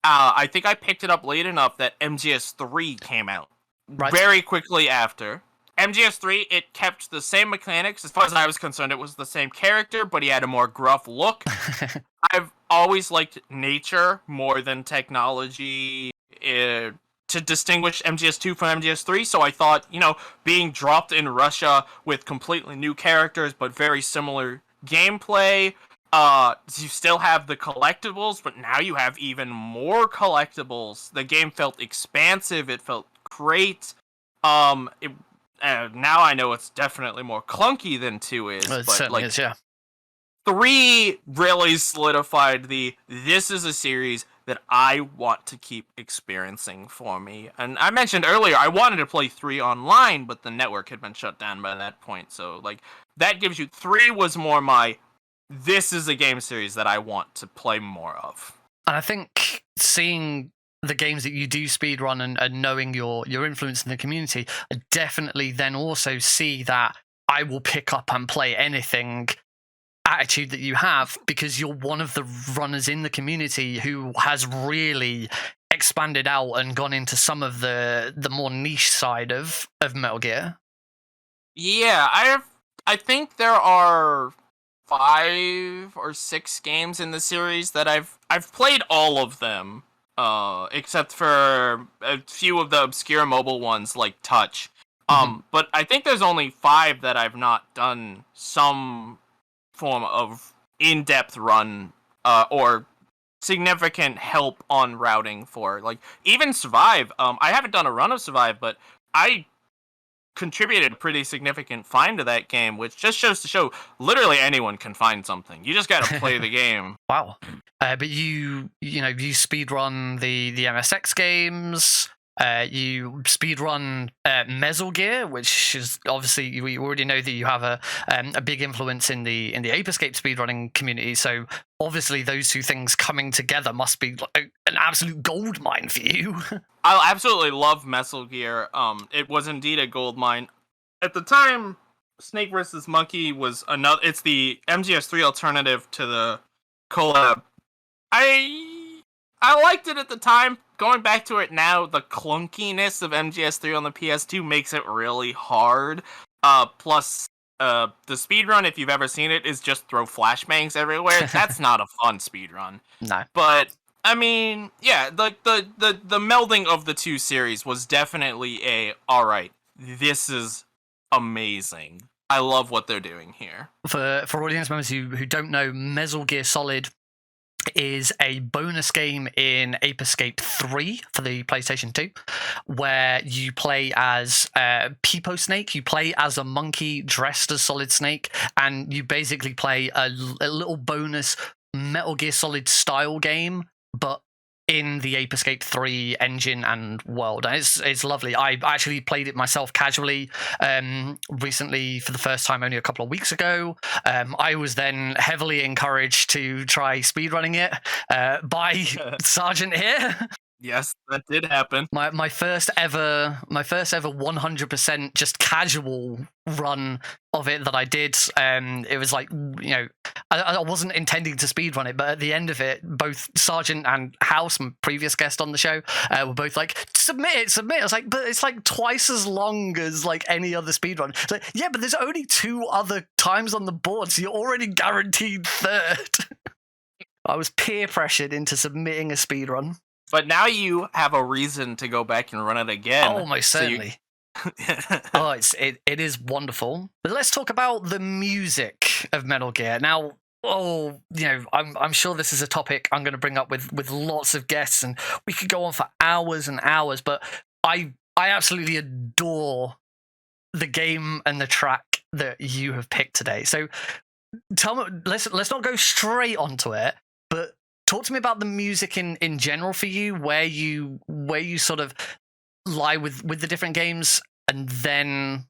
I think I picked it up late enough that MGS3 came out very quickly after. MGS3, it kept the same mechanics. As far as I was concerned, it was the same character, but he had a more gruff look. I've always liked nature more than technology to distinguish MGS2 from MGS3, so I thought, being dropped in Russia with completely new characters, but very similar gameplay, you still have the collectibles, but now you have even more collectibles. The game felt expansive, it felt great. Now I know it's definitely more clunky than 2 is. It but certainly is, yeah. 3 really solidified this is a series that I want to keep experiencing for me. And I mentioned earlier, I wanted to play 3 online, but the network had been shut down by that point. So, that gives you... 3 was more this is a game series that I want to play more of. And I think seeing the games that you do speedrun and knowing your influence in the community, I definitely then also see that I will pick up and play anything attitude that you have, because you're one of the runners in the community who has really expanded out and gone into some of the more niche side of Metal Gear. Yeah, I think there are 5 or 6 games in the series that I've played all of them. Except for a few of the obscure mobile ones like Touch. But I think there's only 5 that I've not done some form of in-depth run or significant help on routing for. Even Survive. I haven't done a run of Survive, but I contributed a pretty significant find to that game, which just shows to show literally anyone can find something. You just gotta play the game. Wow. But you speedrun the MSX games. You speedrun Meso Gear, which is obviously we already know that you have a big influence in the Ape Escape speedrunning community. So obviously those two things coming together must be like an absolute gold mine for you. I absolutely love Meso Gear. It was indeed a gold mine. At the time, Snake vs. Monkey was another. It's the MGS3 alternative to the collab. I liked it at the time. Going back to it now, the clunkiness of MGS3 on the PS2 makes it really hard. Plus, the speedrun, if you've ever seen it, is just throw flashbangs everywhere. That's not a fun speedrun. No. But I mean, yeah, the melding of the two series was definitely alright, this is amazing. I love what they're doing here. For audience members who don't know, Metal Gear Solid is a bonus game in Ape Escape 3 for the PlayStation 2, where you play as Pipo Snake. You play as a monkey dressed as Solid Snake, and you basically play a little bonus Metal Gear Solid style game, but in the Ape Escape 3 engine and world. And it's lovely. I actually played it myself casually recently for the first time only a couple of weeks ago. I was then heavily encouraged to try speedrunning it by Sergeant here. Yes, that did happen. My first ever 100% just casual run of it that I did. It was like, you know, I wasn't intending to speedrun it, but at the end of it, both Sergeant and House, my previous guest on the show, were both like, submit it. I was like, but it's like twice as long as like any other speedrun. It's like, yeah, but there's only 2 other times on the board, so you're already guaranteed third. I was peer pressured into submitting a speedrun. But now you have a reason to go back and run it again. Oh, most certainly. Oh, it is wonderful. But let's talk about the music of Metal Gear. Now, you know, I'm sure this is a topic I'm going to bring up with lots of guests, and we could go on for hours and hours. But I absolutely adore the game and the track that you have picked today. So tell me, let's not go straight onto it, but talk to me about the music in general for you, where you sort of lie with the different games, and then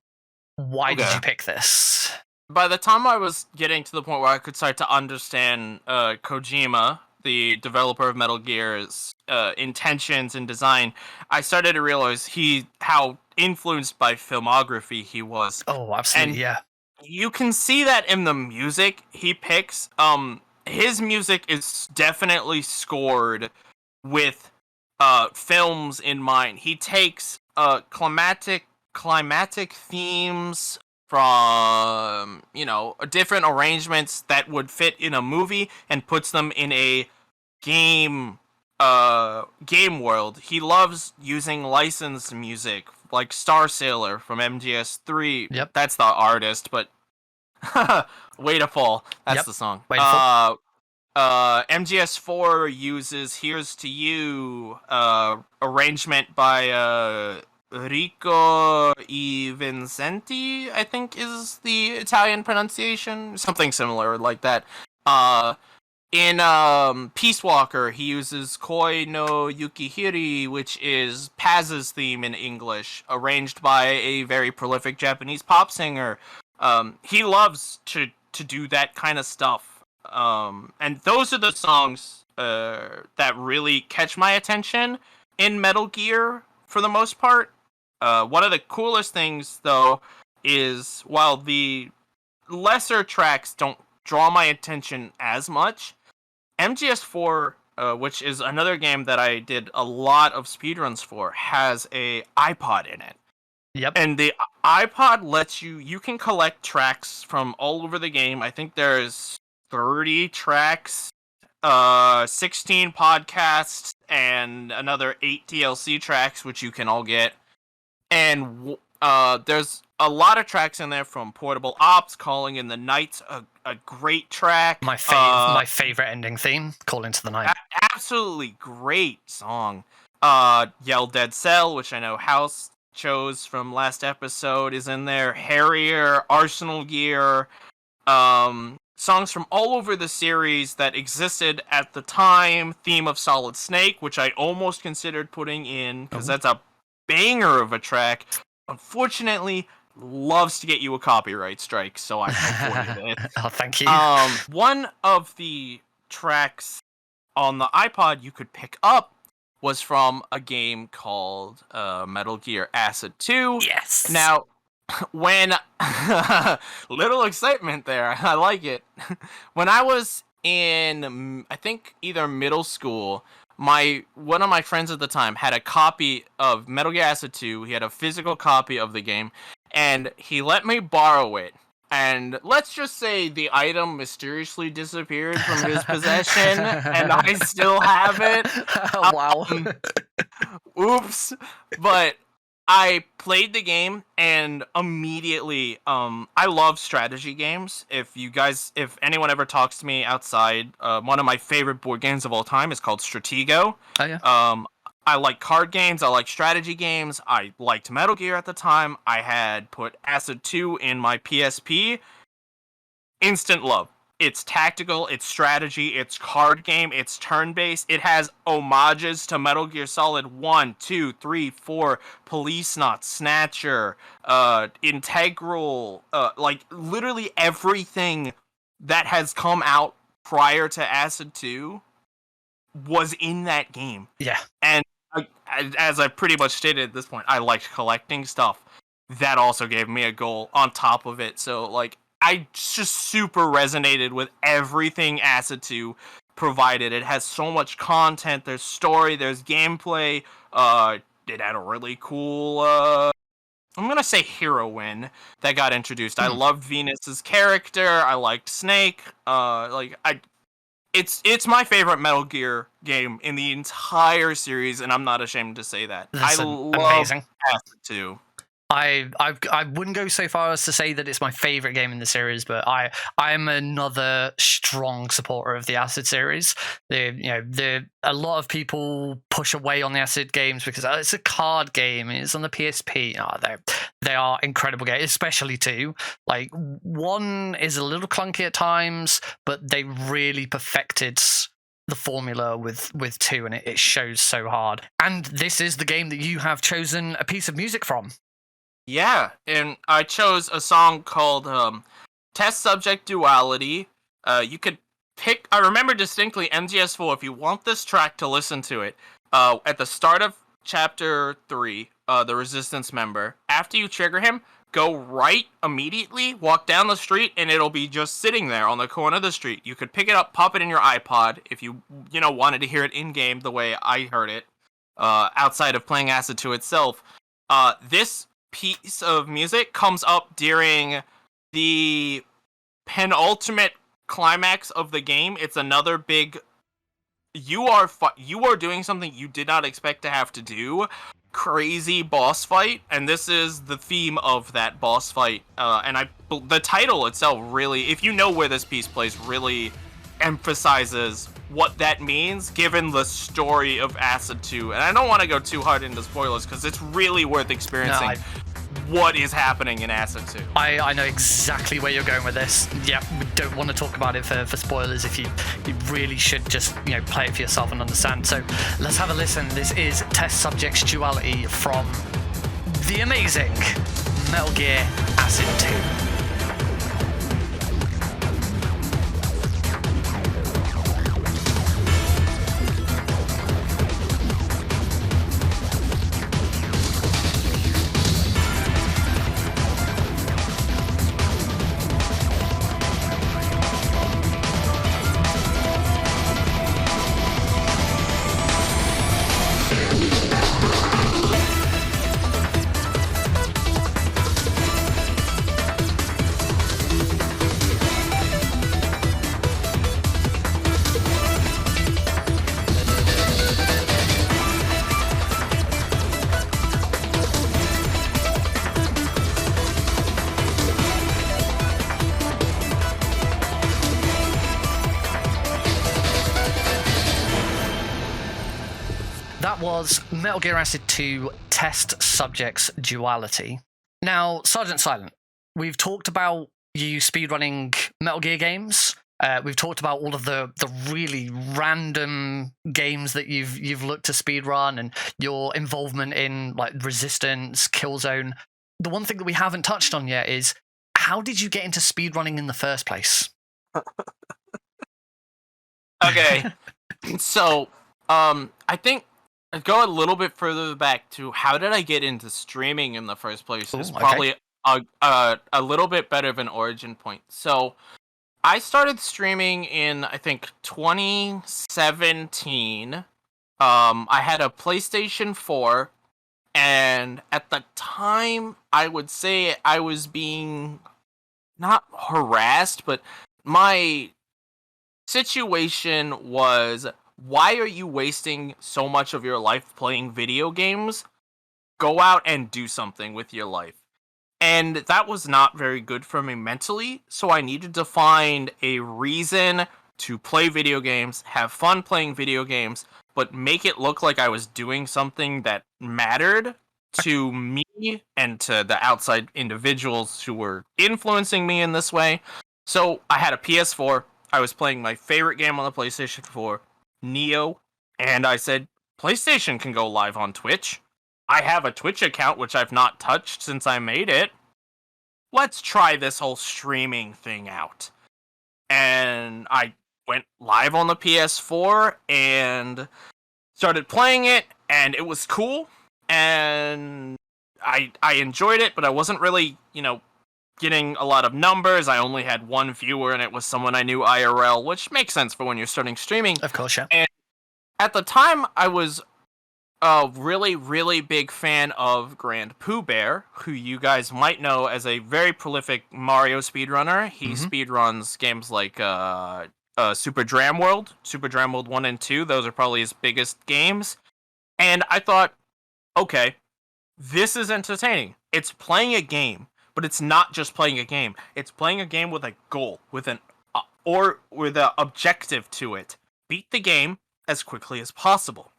why did you pick this? By the time I was getting to the point where I could start to understand Kojima, the developer of Metal Gear's intentions and design, I started to realize how influenced by filmography he was. Oh, absolutely, and yeah. You can see that in the music he picks. His music is definitely scored with films in mind. He takes climatic themes from, you know, different arrangements that would fit in a movie and puts them in a game world. He loves using licensed music like Star Sailor from MGS3. Yep. That's the artist, but Way to Fall. That's the song. Way to Fall. MGS4 uses Here's to You, arrangement by Rico E. Vincenti, I think is the Italian pronunciation. Something similar like that. In Peace Walker, he uses Koi no Yukihiri, which is Paz's theme in English, arranged by a very prolific Japanese pop singer. He loves to do that kind of stuff. And those are the songs that really catch my attention in Metal Gear for the most part. One of the coolest things, though, is while the lesser tracks don't draw my attention as much, MGS4, which is another game that I did a lot of speedruns for, has a iPod in it. Yep. And the iPod lets you can collect tracks from all over the game. I think there's 30 tracks, 16 podcasts, and another 8 DLC tracks, which you can all get. And there's a lot of tracks in there from Portable Ops, Calling in the Night, a great track. My favorite ending theme, Call into the Night. Absolutely great song. Yell Dead Cell, which I know House chose from last episode, is in there. Harrier, Arsenal Gear, songs from all over the series that existed at the time. Theme of Solid Snake, which I almost considered putting in, because that's a banger of a track. Unfortunately, loves to get you a copyright strike, so I avoided it. Oh, thank you. One of the tracks on the iPod you could pick up was from a game called Metal Gear Acid 2. Yes. Now, when little excitement there, I like it. When I was in, I think either middle school, one of my friends at the time had a copy of Metal Gear Acid 2. He had a physical copy of the game, and he let me borrow it. And let's just say the item mysteriously disappeared from his possession, and I still have it. Wow. Oops. But I played the game, and immediately, I love strategy games. If anyone ever talks to me outside, one of my favorite board games of all time is called Stratego. Oh, yeah. I like card games. I like strategy games. I liked Metal Gear at the time. I had put Acid 2 in my PSP. Instant love. It's tactical, it's strategy, it's card game, it's turn-based. It has homages to Metal Gear Solid 1, 2, 3, 4, Police Knot, Snatcher, Integral, like literally everything that has come out prior to Acid 2 was in that game. Yeah. And as I pretty much stated at this point, I liked collecting stuff. That also gave me a goal on top of it. So, like, I just super resonated with everything Acid 2 provided. It has so much content. There's story. There's gameplay. It had a really cool, I'm going to say heroine that got introduced. I loved Venus's character. I liked Snake. It's my favorite Metal Gear game in the entire series, and I'm not ashamed to say that. That's I love amazing. Acid 2. I wouldn't go so far as to say that it's my favorite game in the series, but I'm another strong supporter of the Acid series. A lot of people push away on the Acid games because it's a card game. It's on the PSP. They are incredible games, especially 2. Like 1 is a little clunky at times, but they really perfected the formula with 2, and it shows so hard. And this is the game that you have chosen a piece of music from. Yeah, and I chose a song called Test Subject Duality. You could pick, I remember distinctly MGS4, if you want this track to listen to it, at the start of Chapter 3, the Resistance member, after you trigger him, go right immediately, walk down the street, and it'll be just sitting there on the corner of the street. You could pick it up, pop it in your iPod, if you wanted to hear it in-game the way I heard it, outside of playing Acid 2 itself. This piece of music comes up during the penultimate climax of the game. It's another big you are doing something you did not expect to have to do, crazy boss fight, and this is the theme of that boss fight. And the title itself really, if you know where this piece plays, really emphasizes what that means given the story of Acid 2. And I don't want to go too hard into spoilers because it's really worth experiencing what is happening in Acid 2. I know exactly where you're going with this. Yeah, we don't want to talk about it for spoilers. If you really should just play it for yourself and understand. So let's have a listen. This is Test Subject's Duality from the amazing Metal Gear Acid 2. That was Metal Gear Acid 2 Test Subject's Duality. Now, SRGTsilent, we've talked about you speedrunning Metal Gear games. We've talked about all of the really random games that you've looked to speedrun and your involvement in like Resistance, Killzone. The one thing that we haven't touched on yet is how did you get into speedrunning in the first place? Okay, so I think I'd go a little bit further back to how did I get into streaming in the first place is probably a little bit better of an origin point. So I started streaming in, I think, 2017. I had a PlayStation 4, and at the time, I would say I was being not harassed, but my situation was, why are you wasting so much of your life playing video games? Go out and do something with your life. And that was not very good for me mentally, so I needed to find a reason to play video games, have fun playing video games, but make it look like I was doing something that mattered to me and to the outside individuals who were influencing me in this way. So I had a PS4, I was playing my favorite game on the PlayStation 4, Neo, and I said, PlayStation can go live on Twitch. I have a Twitch account, which I've not touched since I made it. Let's try this whole streaming thing out. And I went live on the PS4 and started playing it, and it was cool. And I enjoyed it, but I wasn't really, getting a lot of numbers. I only had one viewer, and it was someone I knew IRL, which makes sense for when you're starting streaming. Of course, yeah. And at the time, I was a really, really big fan of Grand Pooh Bear, who you guys might know as a very prolific Mario speedrunner. He speedruns games like Super Dram World 1 and 2. Those are probably his biggest games. And I thought, okay, this is entertaining. It's playing a game, but it's not just playing a game. It's playing a game with a goal, with an objective to it. Beat the game as quickly as possible.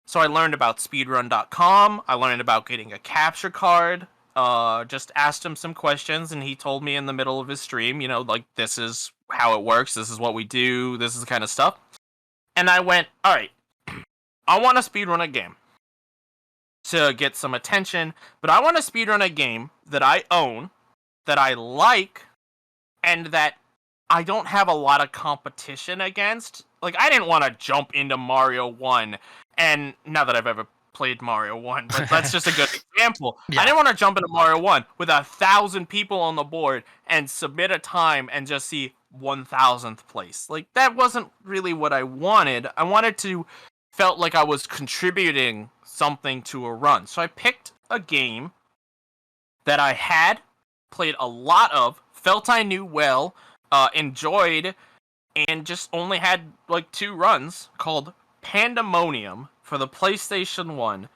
So I learned about speedrun.com. I learned about getting a capture card. Just asked him some questions, and he told me in the middle of his stream, this is how it works. This is what we do. This is the kind of stuff. And I went, all right, I want to speedrun a game to get some attention, but I want to speedrun a game that I own, that I like, and that I don't have a lot of competition against. Like, I didn't want to jump into Mario 1, and not that I've ever played Mario 1, but that's just a good example. Yeah. I didn't want to jump into Mario 1 with 1,000 people on the board and submit a time and just see 1,000th place. Like, that wasn't really what I wanted. I wanted to felt like I was contributing something to a run. So I picked a game that I had played a lot of, felt I knew well, enjoyed, and just only had like 2 runs, called Pandemonium for the PlayStation 1.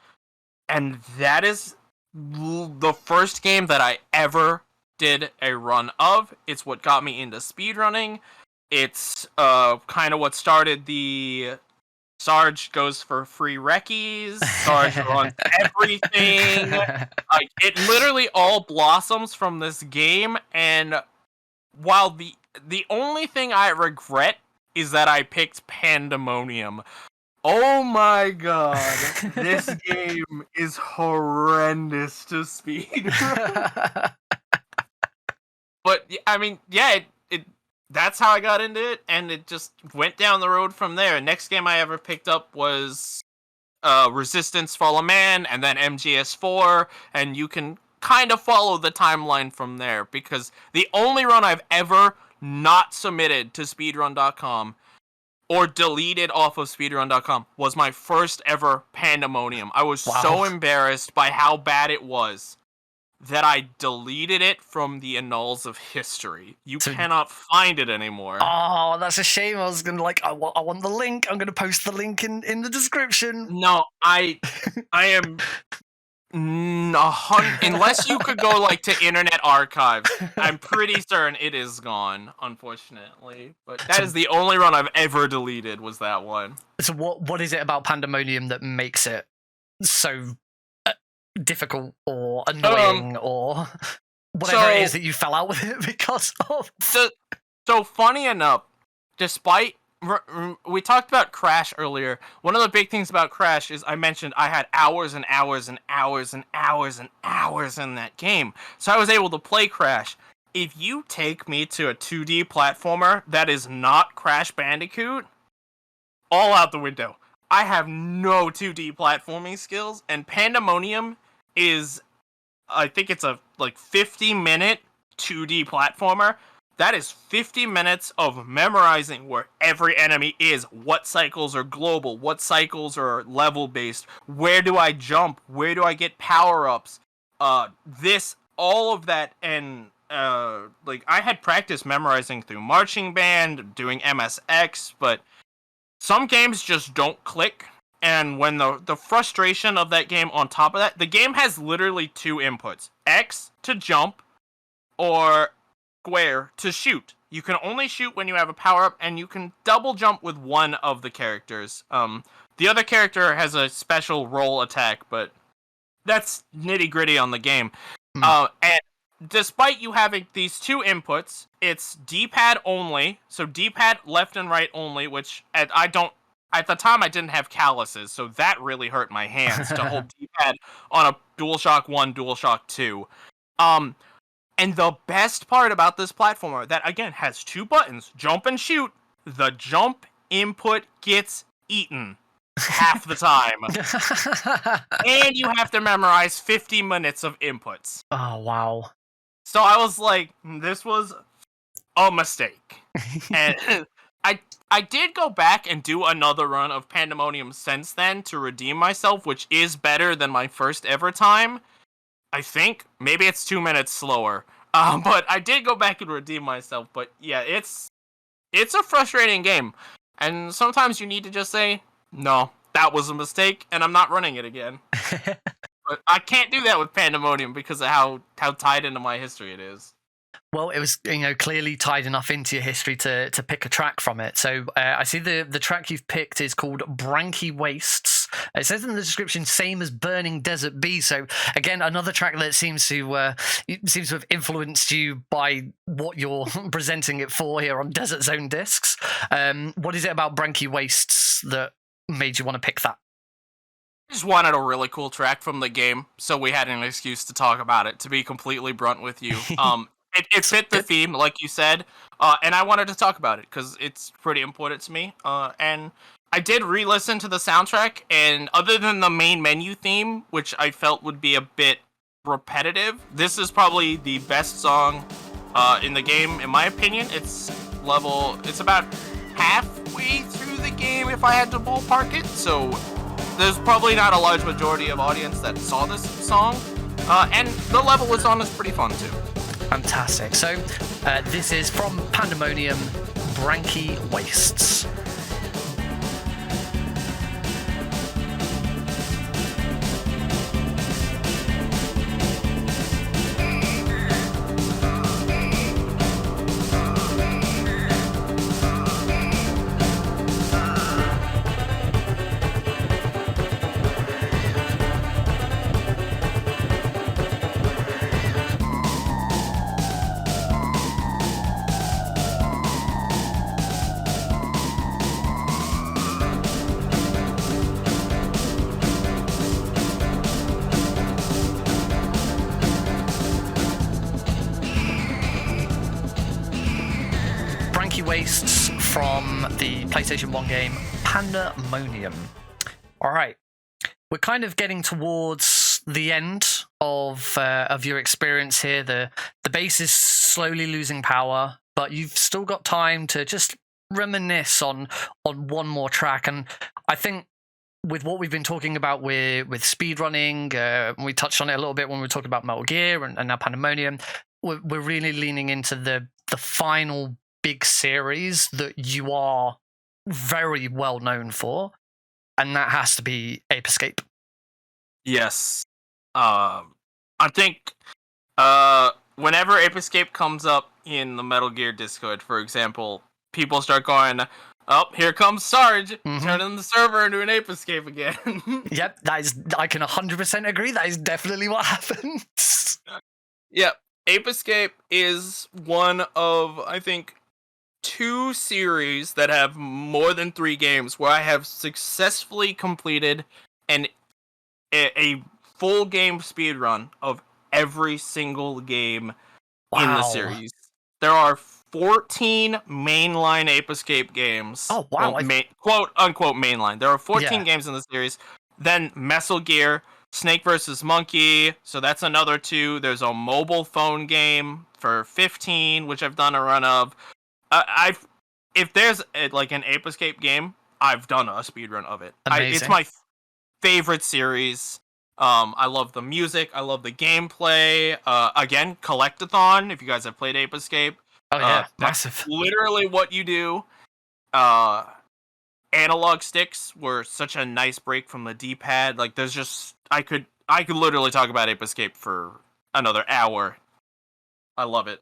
And that is the first game that I ever did a run of. It's what got me into speedrunning. It's kind of what started the Sarge goes for free recce's. Sarge runs everything. It literally all blossoms from this game. And while the only thing I regret is that I picked Pandemonium. Oh my god, this game is horrendous to speed. But I mean, yeah, it that's how I got into it, and it just went down the road from there. Next game I ever picked up was Resistance Fall of Man, and then MGS4, and you can kind of follow the timeline from there, because the only run I've ever not submitted to speedrun.com or deleted off of speedrun.com was my first ever Pandemonium. I was so embarrassed by how bad it was that I deleted it from the annals of history. You cannot find it anymore. Oh, that's a shame. I was gonna I want the link. I'm gonna post the link in the description. No, I am unless you could go to Internet Archives. I'm pretty certain it is gone, unfortunately. But that is the only run I've ever deleted, was that one. So what is it about Pandemonium that makes it so difficult or annoying or whatever it is that you fell out with it because of? So funny enough, despite we talked about Crash earlier. One of the big things about Crash is I mentioned I had hours and hours and hours and hours and hours in that game. So I was able to play Crash. If you take me to a 2D platformer that is not Crash Bandicoot, all out the window. I have no 2D platforming skills, and Pandemonium is, I think it's a 50-minute 2D platformer. That is 50 minutes of memorizing where every enemy is, what cycles are global, what cycles are level-based, where do I jump, where do I get power-ups, all of that, and, I had practice memorizing through Marching Band, doing MSX, but some games just don't click, and when the frustration of that game on top of that, the game has literally two inputs, X to jump, or square to shoot. You can only shoot when you have a power-up, and you can double jump with one of the characters. The other character has a special roll attack, but that's nitty-gritty on the game. And despite you having these two inputs, it's D-pad only, so D-pad left and right only, which at the time I didn't have calluses, so that really hurt my hands to hold D-pad on a DualShock 1, DualShock 2. And the best part about this platformer, that again has two buttons, jump and shoot, the jump input gets eaten half the time. And you have to memorize 50 minutes of inputs. Oh, wow. So I was like, this was a mistake. And I did go back and do another run of Pandemonium since then to redeem myself, which is better than my first ever time. I think. Maybe it's 2 minutes slower. But I did go back and redeem myself. But yeah, it's a frustrating game. And sometimes you need to just say, no, that was a mistake, and I'm not running it again. But I can't do that with Pandemonium because of how tied into my history it is. Well, it was, clearly tied enough into your history to pick a track from it. So I see the track you've picked is called Branky Wastes. It says in the description, same as Burning Desert Bee. So again, another track that seems to have influenced you by what you're presenting it for here on Desert Zone discs. What is it about Branky Wastes that made you want to pick that? I just wanted a really cool track from the game, so we had an excuse to talk about it, to be completely blunt with you. It fit the theme, like you said, and I wanted to talk about it because it's pretty important to me. And I did re-listen to the soundtrack, and other than the main menu theme, which I felt would be a bit repetitive, this is probably the best song in the game, in my opinion. It's about halfway through the game, if I had to ballpark it, so there's probably not a large majority of audience that saw this song, and the level was on is pretty fun too. Fantastic. So this is from Pandemonium, Branky Wastes. Wastes from the PlayStation 1 game Pandemonium. All right, we're kind of getting towards the end of your experience here. The base is slowly losing power, but you've still got time to just reminisce on one more track. And I think with what we've been talking about with speedrunning, we touched on it a little bit when we were talking about Metal Gear and now Pandemonium. We're really leaning into the final big series that you are very well known for, and that has to be Ape Escape. Yes. I think whenever Ape Escape comes up in the Metal Gear Discord, for example, people start going, oh, here comes Sarge, turning the server into an Ape Escape again. Yep, I can 100% agree. That is definitely what happens. Yep. Ape Escape is one of, I think, two series that have more than 3 games where I have successfully completed a full game speedrun of every single game in the Wow. series. There are 14 mainline Ape Escape games. Oh, wow. Well, quote unquote mainline. There are 14 Yeah. games in the series. Then Meso Gear, Snake vs. Monkey, so that's another 2. There's a mobile phone game for 15, which I've done a run of. I've if there's like an Ape Escape game, I've done a speedrun of it. It's Amazing. my favorite series. I love the music. I love the gameplay. Again, collectathon. If you guys have played Ape Escape, Oh, yeah. that's Massive. literally what you do. Uh, Analog sticks were such a nice break from the D-pad. Like, there's just I could literally talk about Ape Escape for another hour. I love it.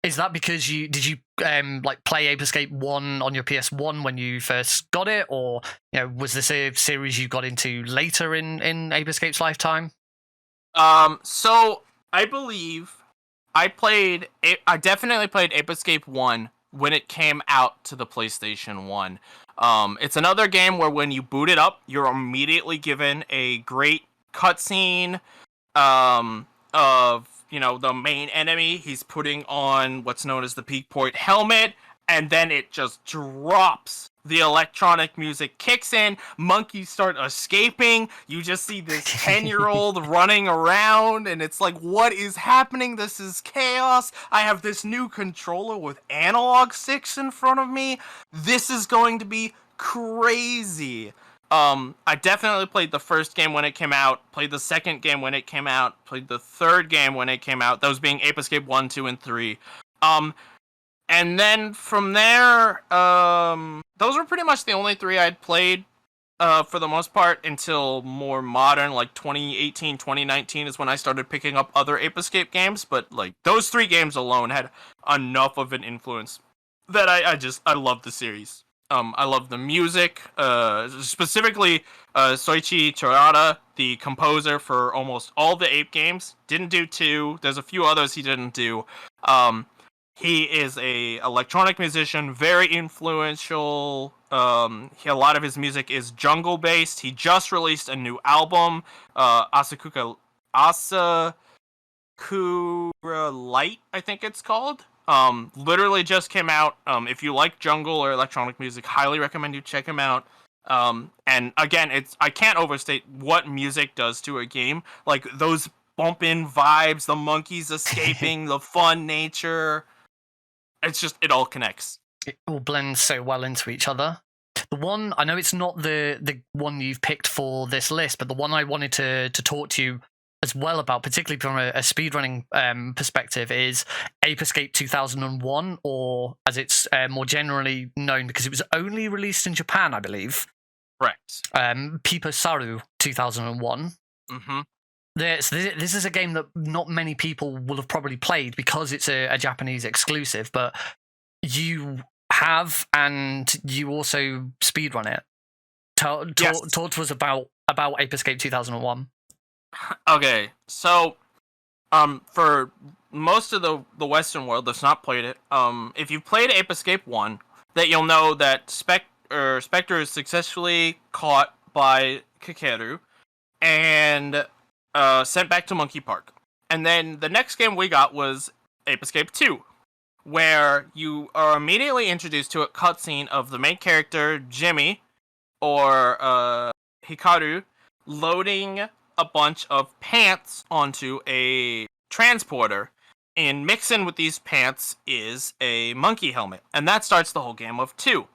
Is that because did you like play Ape Escape 1 on your PS1 when you first got it, or was this a series you got into later in Ape Escape's lifetime? So I believe I definitely played Ape Escape 1 when it came out to the PlayStation 1. It's another game where when you boot it up, you're immediately given a great cutscene of the main enemy. He's putting on what's known as the peak point helmet, and then it just drops. The electronic music kicks in, monkeys start escaping, you just see this 10-year-old running around, and it's like, what is happening? This is chaos. I have this new controller with analog sticks in front of me. This is going to be crazy. I definitely played the first game when it came out, played the second game when it came out, played the third game when it came out, those being Ape Escape 1, 2, and 3. And then from there, those were pretty much the only 3 I'd played, for the most part, until more modern, like 2018, 2019 is when I started picking up other Ape Escape games, but like those 3 games alone had enough of an influence that I love the series. I love the music, specifically Soichi Terada, the composer for almost all the Ape games. Didn't do 2. There's a few others he didn't do. He is a electronic musician, very influential. A lot of his music is jungle based. He just released a new album, Asakura Light, I think it's called. Literally just came out. If you like jungle or electronic music, highly recommend you check him out. And again, I can't overstate what music does to a game. Like those bump in vibes, the monkeys escaping, the fun nature. It's just, it all connects. It all blends so well into each other. The one, I know it's not the one you've picked for this list, but the one I wanted to talk to you as well about, particularly from a speedrunning perspective, is Ape Escape 2001, or as it's more generally known, because it was only released in Japan, I believe. Correct. Pipa Sadhu 2001. Mm-hmm. This is a game that not many people will have probably played because it's a Japanese exclusive, but you have, and you also speedrun it. Talk to us about Ape Escape 2001. Okay, so for most of the Western world that's not played it, if you've played Ape Escape 1, that you'll know that Spectre is successfully caught by Kakeru and sent back to Monkey Park. And then the next game we got was Ape Escape 2, where you are immediately introduced to a cutscene of the main character, Jimmy, or Hikaru, loading a bunch of pants onto a transporter, and mixing with these pants is a monkey helmet. And that starts the whole game of 2.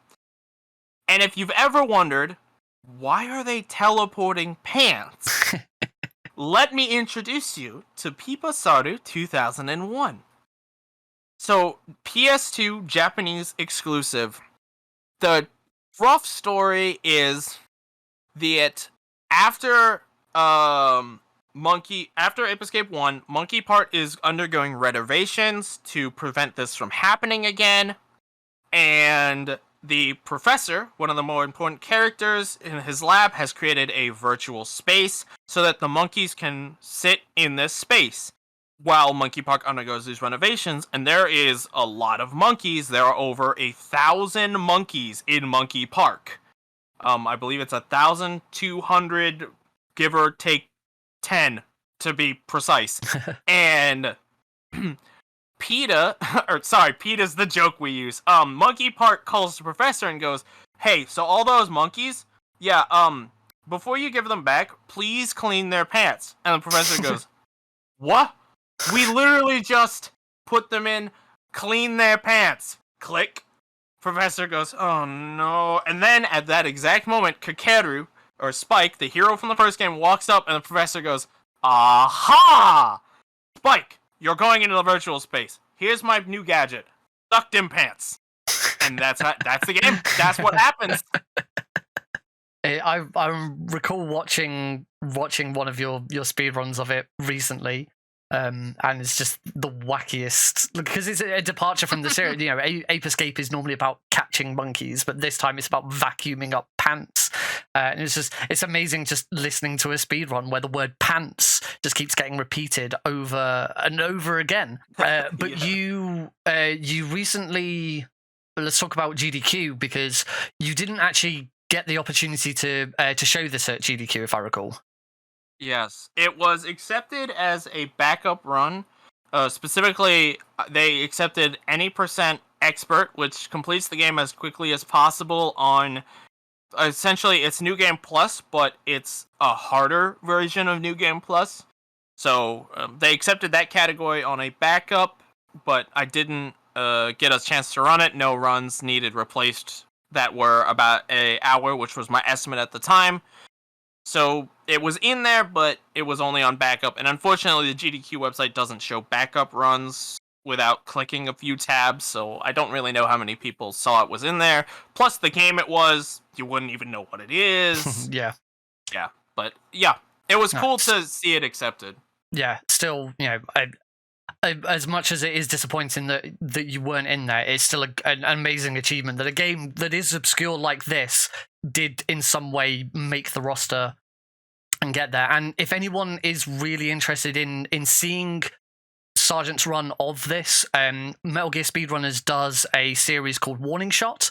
And if you've ever wondered, why are they teleporting pants? Let me introduce you to Pipa Sadhu 2001. So, PS2 Japanese exclusive. The rough story is that after Ape Escape 1, Monkey Park is undergoing renovations to prevent this from happening again. And the professor, one of the more important characters in his lab, has created a virtual space so that the monkeys can sit in this space. while Monkey Park undergoes these renovations, and there is a lot of monkeys. There are over 1,000 monkeys in Monkey Park. I believe it's 1,200, give or take 10 to be precise. And PETA's the joke we use. Monkey Park calls the professor and goes, "Hey, so all those monkeys, yeah, before you give them back, please clean their pants." And the professor goes, "What? We literally just put them in, clean their pants." Click. Professor goes, "Oh no." And then at that exact moment, Kakeru, or Spike, the hero from the first game, walks up and the professor goes, "Aha! Spike, you're going into the virtual space. Here's my new gadget. Sucked in pants." And that's the game. That's what happens. I recall watching one of your speedruns of it recently, and it's just the wackiest, because it's a departure from the series. You know, Ape Escape is normally about catching monkeys, but this time it's about vacuuming up pants. And it's amazing just listening to a speedrun where the word pants just keeps getting repeated over and over again. But you recently, let's talk about GDQ, because you didn't actually get the opportunity to show this at GDQ, if I recall. Yes, it was accepted as a backup run. Specifically, they accepted any % expert, which completes the game as quickly as possible on, essentially, it's New Game Plus, but it's a harder version of New Game Plus. So they accepted that category on a backup, but I didn't get a chance to run it. No runs needed replaced that were about an hour, which was my estimate at the time. So it was in there, but it was only on backup. And unfortunately, the GDQ website doesn't show backup runs without clicking a few tabs. So I don't really know how many people saw it was in there. Plus, the game it was, you wouldn't even know what it is. Yeah. Yeah. But yeah, it was cool to see it accepted. Yeah. Still, you know, as much as it is disappointing that you weren't in there, it's still an amazing achievement that a game that is obscure like this did in some way make the roster and get there. And if anyone is really interested in seeing Sergeant's run of this, Metal Gear Speedrunners does a series called Warning Shot.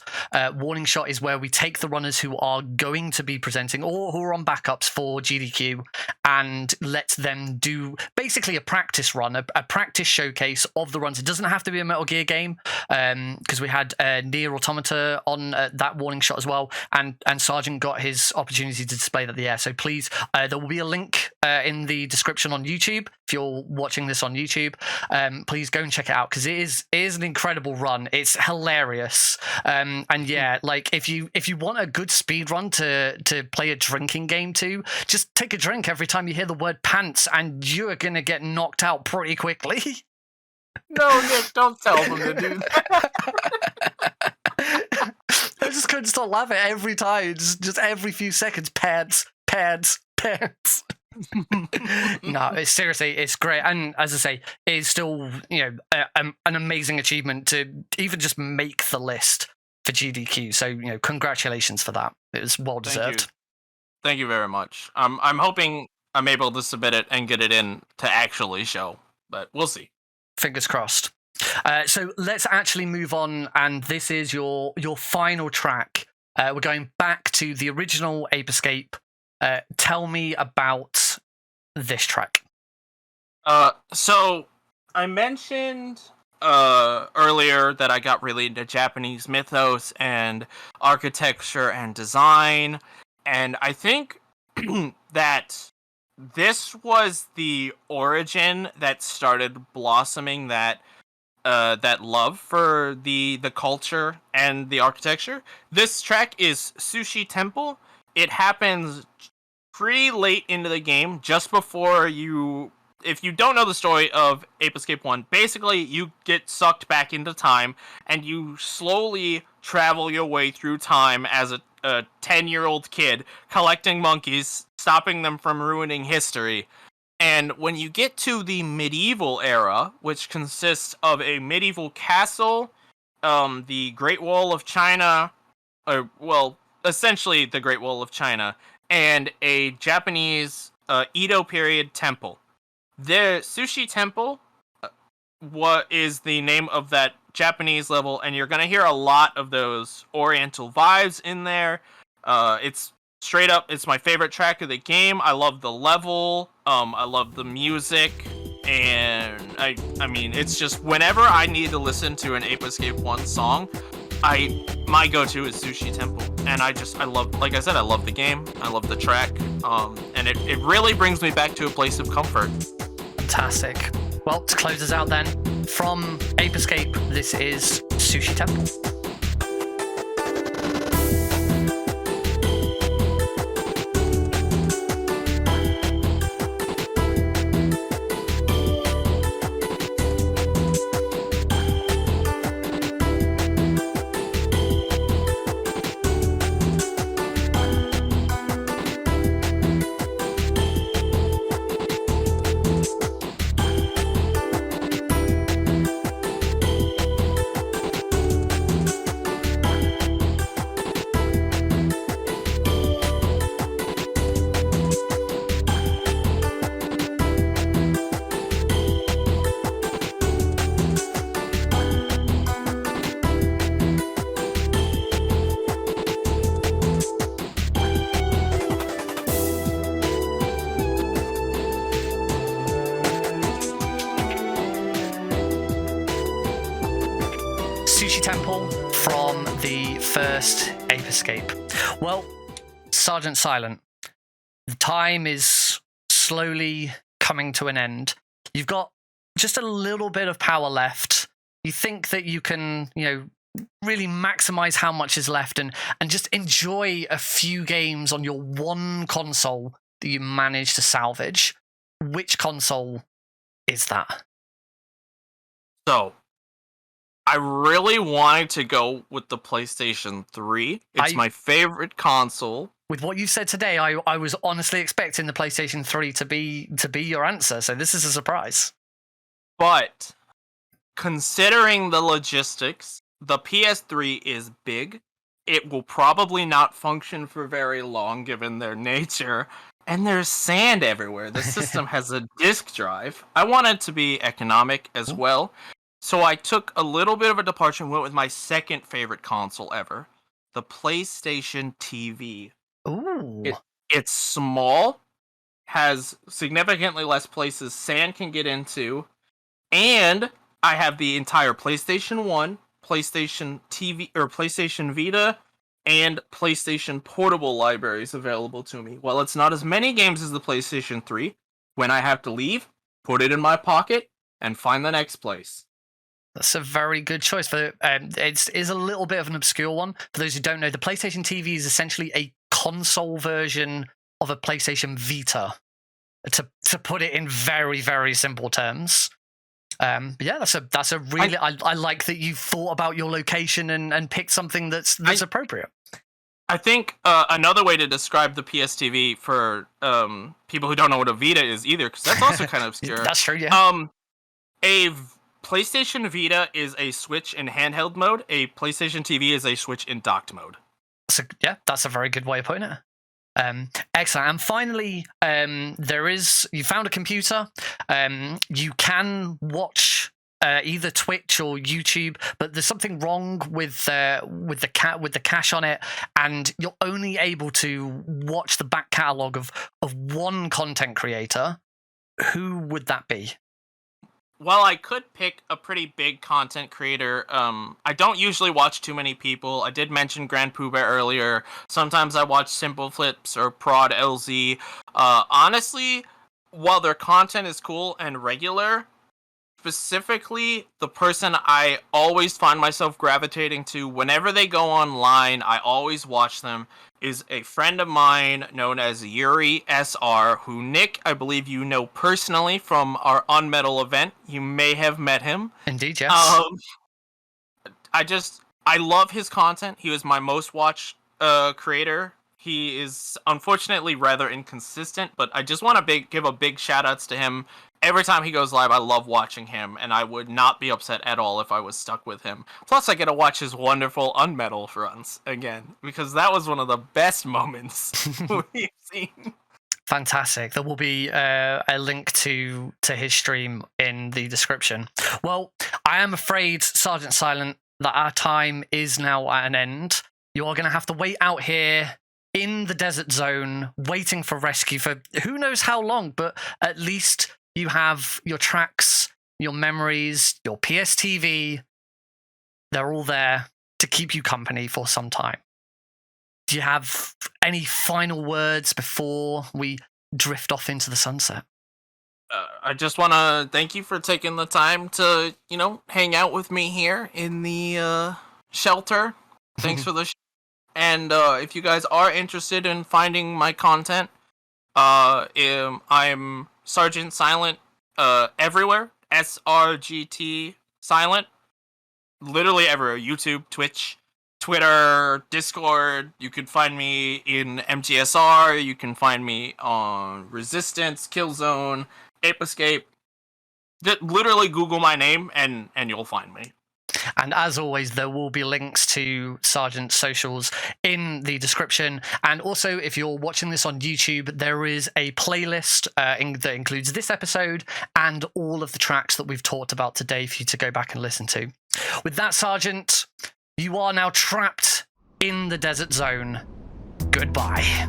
Warning Shot is where we take the runners who are going to be presenting or who are on backups for GDQ and let them do basically a practice run, a practice showcase of the runs. It doesn't have to be a Metal Gear game, because we had Nier Automata on that Warning Shot as well, and Sergeant got his opportunity to display that there. So please, there will be a link in the description on YouTube if you're watching this on YouTube. Please go and check it out, because it is an incredible run. It's hilarious, and yeah, like if you want a good speed run to play a drinking game to, just take a drink every time you hear the word pants, and you're gonna get knocked out pretty quickly. No, Nick, don't tell them to do that. I just couldn't stop laughing every time, just every few seconds. Pants. No, it's great, and as I say, it's still, you know, an amazing achievement to even just make the list for GDQ. So, you know, congratulations for that. It was well deserved. Thank you very much. I'm hoping I'm able to submit it and get it in to actually show, but we'll see. Fingers crossed. So let's actually move on, and this is your final track. We're going back to the original Ape Escape. Tell me about this track. So I mentioned earlier that I got really into Japanese mythos and architecture and design, and I think that this was the origin that started blossoming that love for the culture and the architecture. This track is Sushi Temple. It happens pretty late into the game, just before you... If you don't know the story of Ape Escape 1, basically you get sucked back into time, and you slowly travel your way through time as a 10-year-old kid, collecting monkeys, stopping them from ruining history. And when you get to the medieval era, which consists of a medieval castle, the Great Wall of China, essentially the Great Wall of China, and a Japanese Edo period temple. The Sushi Temple, what is the name of that Japanese level, and you're gonna hear a lot of those Oriental vibes in there. It's straight up, it's my favorite track of the game. I love the level. I love the music, and I mean, it's just whenever I need to listen to an Ape Escape 1 song, my go-to is Sushi Temple, and I love, like I said, I love the game. I love the track, and it really brings me back to a place of comfort. Fantastic. Well, to close us out then, from Ape Escape, this is Sushi Temple. Sushi Temple from the first Ape Escape. Well, SRGTsilent, the time is slowly coming to an end. You've got just a little bit of power left. You think that you can, really maximize how much is left and just enjoy a few games on your one console that you manage to salvage. Which console is that? So, I really wanted to go with the PlayStation 3. It's my favorite console. With what you said today, I was honestly expecting the PlayStation 3 to be your answer, so this is a surprise. But considering the logistics, the PS3 is big. It will probably not function for very long given their nature. And there's sand everywhere. The system has a disk drive. I wanted to be economic as well. So I took a little bit of a departure and went with my second favorite console ever, the PlayStation TV. Ooh. It's small, has significantly less places sand can get into, and I have the entire PlayStation 1, PlayStation TV, or PlayStation Vita, and PlayStation Portable libraries available to me. While it's not as many games as the PlayStation 3, when I have to leave, put it in my pocket, and find the next place. That's a very good choice. It is a little bit of an obscure one. For those who don't know, the PlayStation TV is essentially a console version of a PlayStation Vita, to put it in very, very simple terms. Yeah, that's a really. I like that you thought about your location and picked something that's appropriate. I think another way to describe the PSTV for people who don't know what a Vita is either, because that's also kind of obscure. That's true, yeah. A PlayStation Vita is a Switch in handheld mode. A PlayStation TV is a Switch in docked mode. So yeah, that's a very good way of putting it. Excellent. And finally, you found a computer. You can watch either Twitch or YouTube, but there's something wrong with the cache on it, and you're only able to watch the back catalog of one content creator. Who would that be? While I could pick a pretty big content creator, I don't usually watch too many people. I did mention Grand Pooh Bear earlier. Sometimes I watch Simple Flips or Prod LZ. Honestly, while their content is cool and regular, specifically the person I always find myself gravitating to whenever they go online, I always watch them, is a friend of mine known as Yuri SR, who Nick, I believe you know personally from our Unmetal event. You may have met him. Indeed, yes. I love his content. He was my most watched creator. He is unfortunately rather inconsistent, but I just want to give a big shout outs to him. Every time he goes live, I love watching him, and I would not be upset at all if I was stuck with him. Plus, I get to watch his wonderful Unmetal runs again, because that was one of the best moments we've seen. Fantastic. There will be a link to his stream in the description. Well, I am afraid, SRGTsilent, that our time is now at an end. You are going to have to wait out here in the desert zone, waiting for rescue for who knows how long, but at least you have your tracks, your memories, your PSTV. They're all there to keep you company for some time. Do you have any final words before we drift off into the sunset? I just want to thank you for taking the time to, hang out with me here in the shelter. Thanks for the and if you guys are interested in finding my content, I'm SRGTsilent everywhere. SRGTsilent. Literally everywhere. YouTube, Twitch, Twitter, Discord. You can find me in MGSR. You can find me on Resistance, Killzone, Ape Escape. Literally Google my name and you'll find me. And as always, there will be links to Sergeant's socials in the description. And also, if you're watching this on YouTube, there is a playlist that includes this episode and all of the tracks that we've talked about today for you to go back and listen to. With that, Sergeant, you are now trapped in the desert zone. Goodbye.